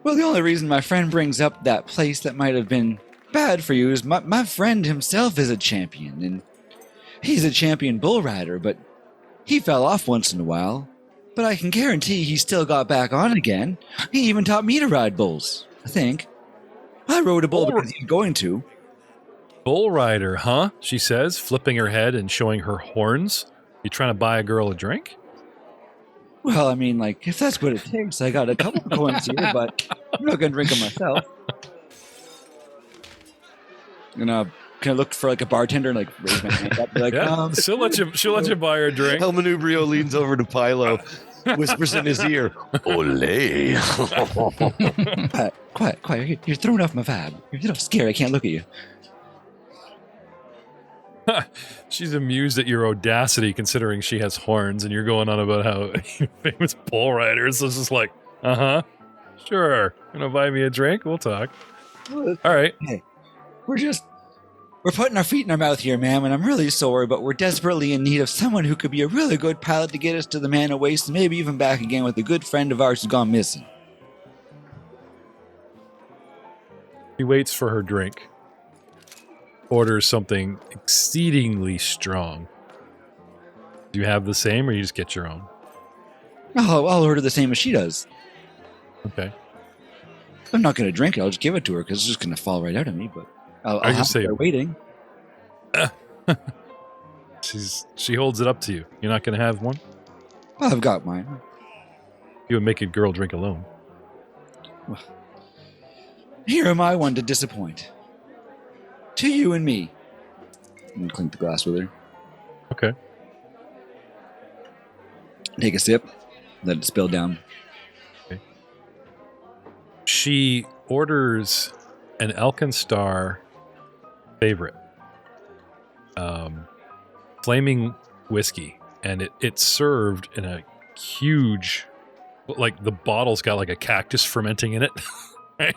well, the only reason my friend brings up that place that might have been bad for you is my friend himself is a champion, and he's a champion bull rider, but he fell off once in a while. But I can guarantee he still got back on again. He even taught me to ride bulls, I think. I rode a bull because he was going to. Bull rider, huh? She says, flipping her head and showing her horns. You trying to buy a girl a drink? Well, I mean, if that's what it takes, I got a couple of coins here, but I'm not going to drink them myself. Can I look for a bartender and raise my hand up? Be like, Yeah, she'll let you buy her a drink. El Manubrio leans over to Pilo, whispers in his ear, "Ole." Quiet. You're throwing off my vibe. You're a little scared. I can't look at you. She's amused at your audacity, considering she has horns, and you're going on about how you're famous bull riders. So it's just like, sure. Gonna buy me a drink? We'll talk. All right. Hey, we're putting our feet in our mouth here, ma'am, and I'm really sorry, but we're desperately in need of someone who could be a really good pilot to get us to the Man of Waste and maybe even back again with a good friend of ours who's gone missing. She waits for her drink. Orders something exceedingly strong. Do you have the same, or you just get your own? Oh, I'll order the same as she does. Okay. I'm not going to drink it. I'll just give it to her because it's just going to fall right out of me, but I'll I have just say- her waiting. She holds it up to you. You're not going to have one? Well, I've got mine. You would make a girl drink alone. Here am I one to disappoint. To you and me. I'm going to clink the glass with her. Okay. Take a sip. Let it spill down. She orders an AlkenStar favorite. Flaming whiskey. And it's served in a huge... the bottle's got a cactus fermenting in it. Right?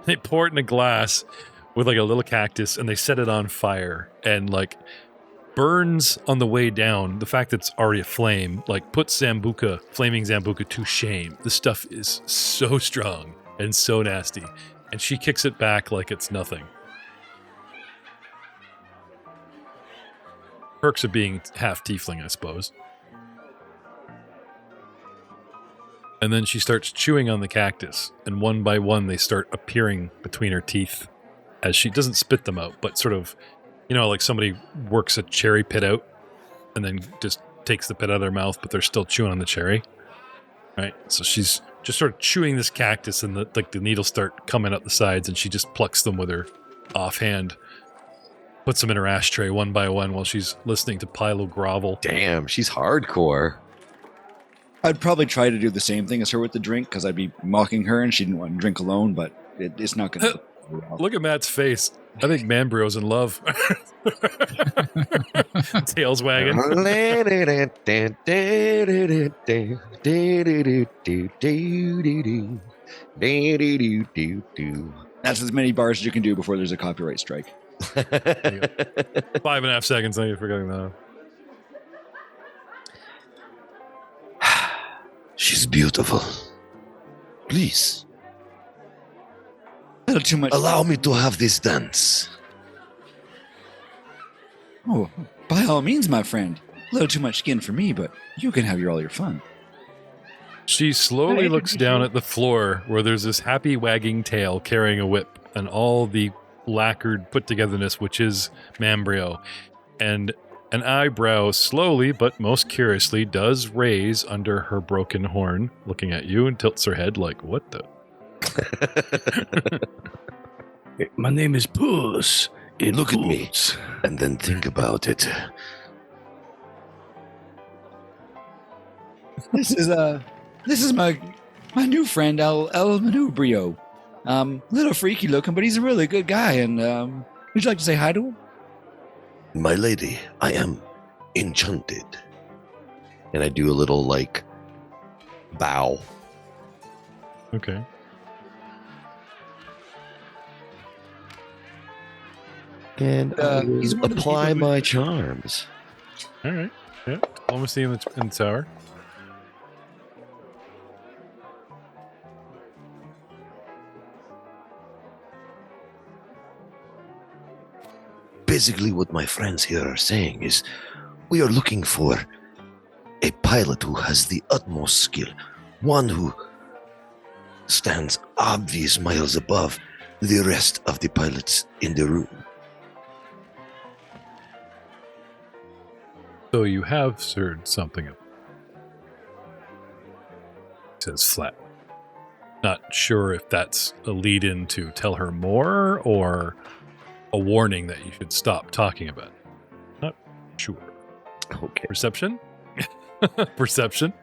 They pour it in a glass with a little cactus, and they set it on fire, and burns on the way down. The fact that it's already a flame puts flaming Zambuca to shame. The stuff is so strong and so nasty, and she kicks it back like it's nothing. Perks of being half tiefling, I suppose. And then she starts chewing on the cactus, and one by one they start appearing between her teeth. As she doesn't spit them out, but sort of, somebody works a cherry pit out and then just takes the pit out of their mouth, but they're still chewing on the cherry. Right? So she's just sort of chewing this cactus, and the needles start coming up the sides, and she just plucks them with her offhand, puts them in her ashtray one by one while she's listening to Pilo grovel. Damn, she's hardcore. I'd probably try to do the same thing as her with the drink because I'd be mocking her and she didn't want to drink alone, but It's not going to. Look at Matt's face. I think Manbrio's in love. Tails wagging. That's as many bars as you can do before there's a copyright strike. 5.5 seconds. Thank you for getting that. She's beautiful. Please, A little too much. allow me to have this dance. Oh, by all means, my friend. A little too much skin for me, but you can have all your fun. She slowly looks down at the floor where there's this happy wagging tail carrying a whip and all the lacquered put-togetherness, which is Mambrio. And an eyebrow slowly, but most curiously, does raise under her broken horn, looking at you, and tilts her head like, what the? My name is Puss. Look at me, and then think about it. This is my new friend El Manubrio. Little freaky looking, but he's a really good guy. And would you like to say hi to him? My lady, I am enchanted. And I do a little, like, bow. Okay. And I he's will one of the apply people who- my charms. All right. Yeah. Almost in the tower. Basically, what my friends here are saying is we are looking for a pilot who has the utmost skill, one who stands obvious miles above the rest of the pilots in the room. So you have heard something of it. Says flat. Not sure if that's a lead in to tell her more or a warning that you should stop talking about it. Not sure. Okay. Perception? Perception?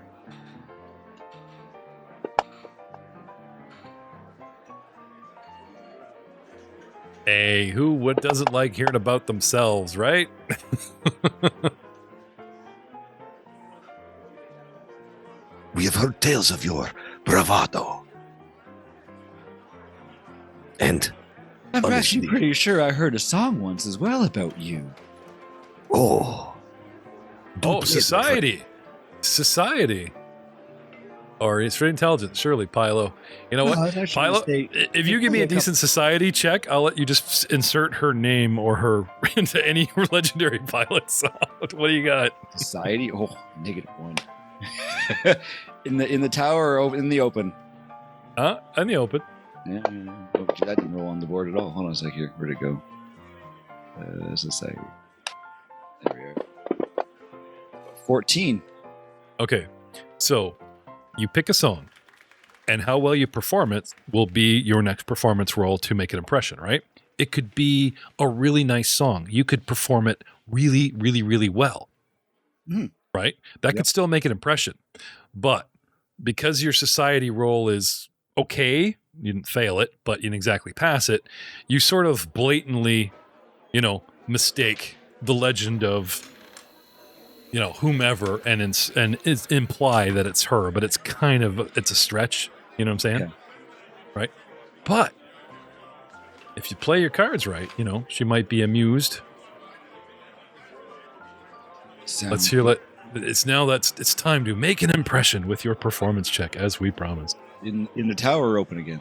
Hey, what doesn't like hearing about themselves, right? We have heard tales of your bravado. And, I'm actually honestly, pretty sure I heard a song once as well about you. oh. Oh, society. Society. Or it's for intelligence, surely, Pilo. You know what? Pilo, if you give me a decent society check, I'll let you just insert her name or her into any legendary pilot song. What do you got? Society? Oh, -1. in the tower or in the open? Huh? In the open. Yeah. Oh, gee, that didn't roll on the board at all. Hold on a sec here. Where'd it go? Society. There we are. 14. Okay. So you pick a song, and how well you perform it will be your next performance roll to make an impression, right? It could be a really nice song. You could perform it really, really, really well. Right? That could still make an impression. But because your society roll is okay, you didn't fail it, but you didn't exactly pass it, you sort of blatantly, mistake the legend of, whomever and imply that it's her, but it's it's a stretch. You know what I'm saying? Okay. Right? But if you play your cards right, she might be amused. Let's hear it. It's time to make an impression with your performance check, as we promised. In the tower open again.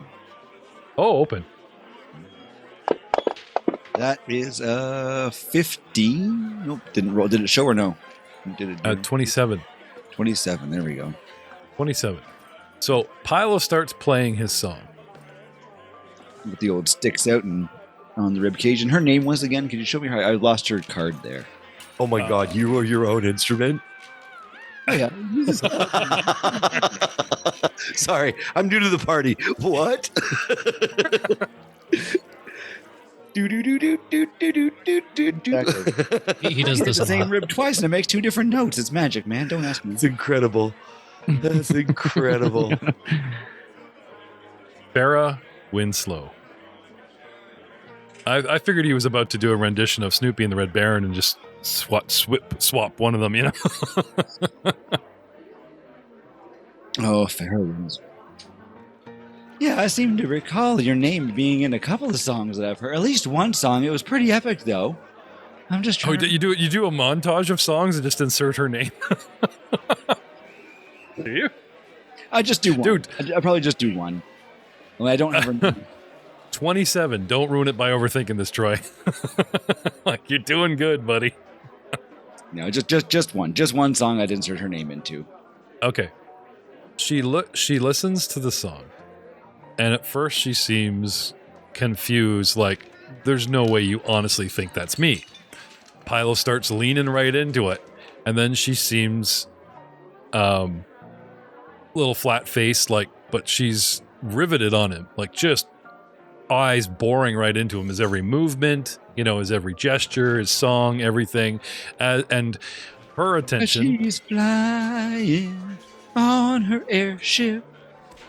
Oh, open. That is 15. Nope, didn't roll. Did it show or no? Did it? 27. 27. There we go. 27. So Pilo starts playing his song. With the old sticks out and on the rib cage. And her name was again. Could you show me her? I lost her card there. Oh my God, you were your own instrument? Oh yeah. Sorry, I'm new to the party. What? He does this the a same lot. rib twice and it makes 2 different notes. It's magic, man. Don't ask me. It's incredible. That's incredible. Farah Winslow. I figured he was about to do a rendition of Snoopy and the Red Baron and just swap one of them, you know? Oh, fair ones. Yeah, I seem to recall your name being in a couple of songs that I've heard. At least one song. It was pretty epic, though. I'm just trying. You do a montage of songs and just insert her name. Do you? I just do one. Dude. I probably just do one. Well, I don't have her name. 27. Don't ruin it by overthinking this, Troy. Like, you're doing good, buddy. No, just one. Just one song I'd insert her name into. Okay. She listens to the song, and at first she seems confused, like, there's no way you honestly think that's me. Pilo starts leaning right into it, and then she seems a little flat-faced, like, but she's riveted on him, like, just eyes boring right into him, his every movement, you know, his every gesture, his song, everything, and her attention. She's flying on her airship.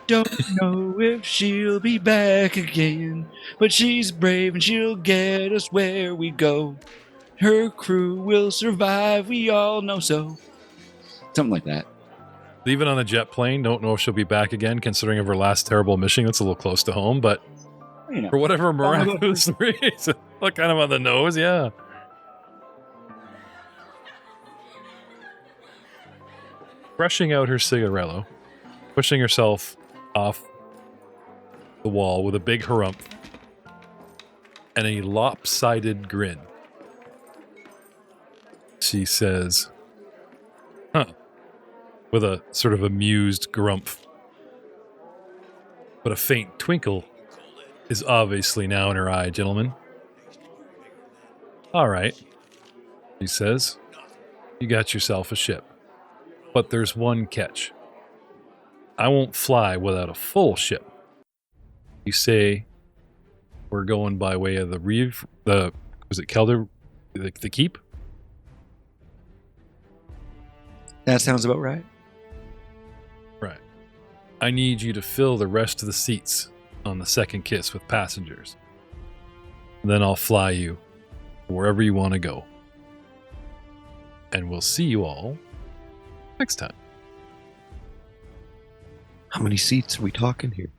Don't know if she'll be back again, but she's brave and she'll get us where we go. Her crew will survive, we all know so. Something like that. Leaving on a jet plane, don't know if she'll be back again, considering of her last terrible mission. It's a little close to home, but You know. for whatever miraculous reason, look, kind of on the nose, yeah. Brushing out her cigarello, pushing herself off the wall with a big harumph and a lopsided grin. She says, huh, with a sort of amused grumph. But a faint twinkle is obviously now in her eye, gentlemen. All right, she says, you got yourself a ship. But there's one catch. I won't fly without a full ship. You say we're going by way of the reef, was it Kelder, the keep? That sounds about right. Right. I need you to fill the rest of the seats on the second kiss with passengers. Then I'll fly you wherever you want to go. And we'll see you all next time. How many seats are we talking here?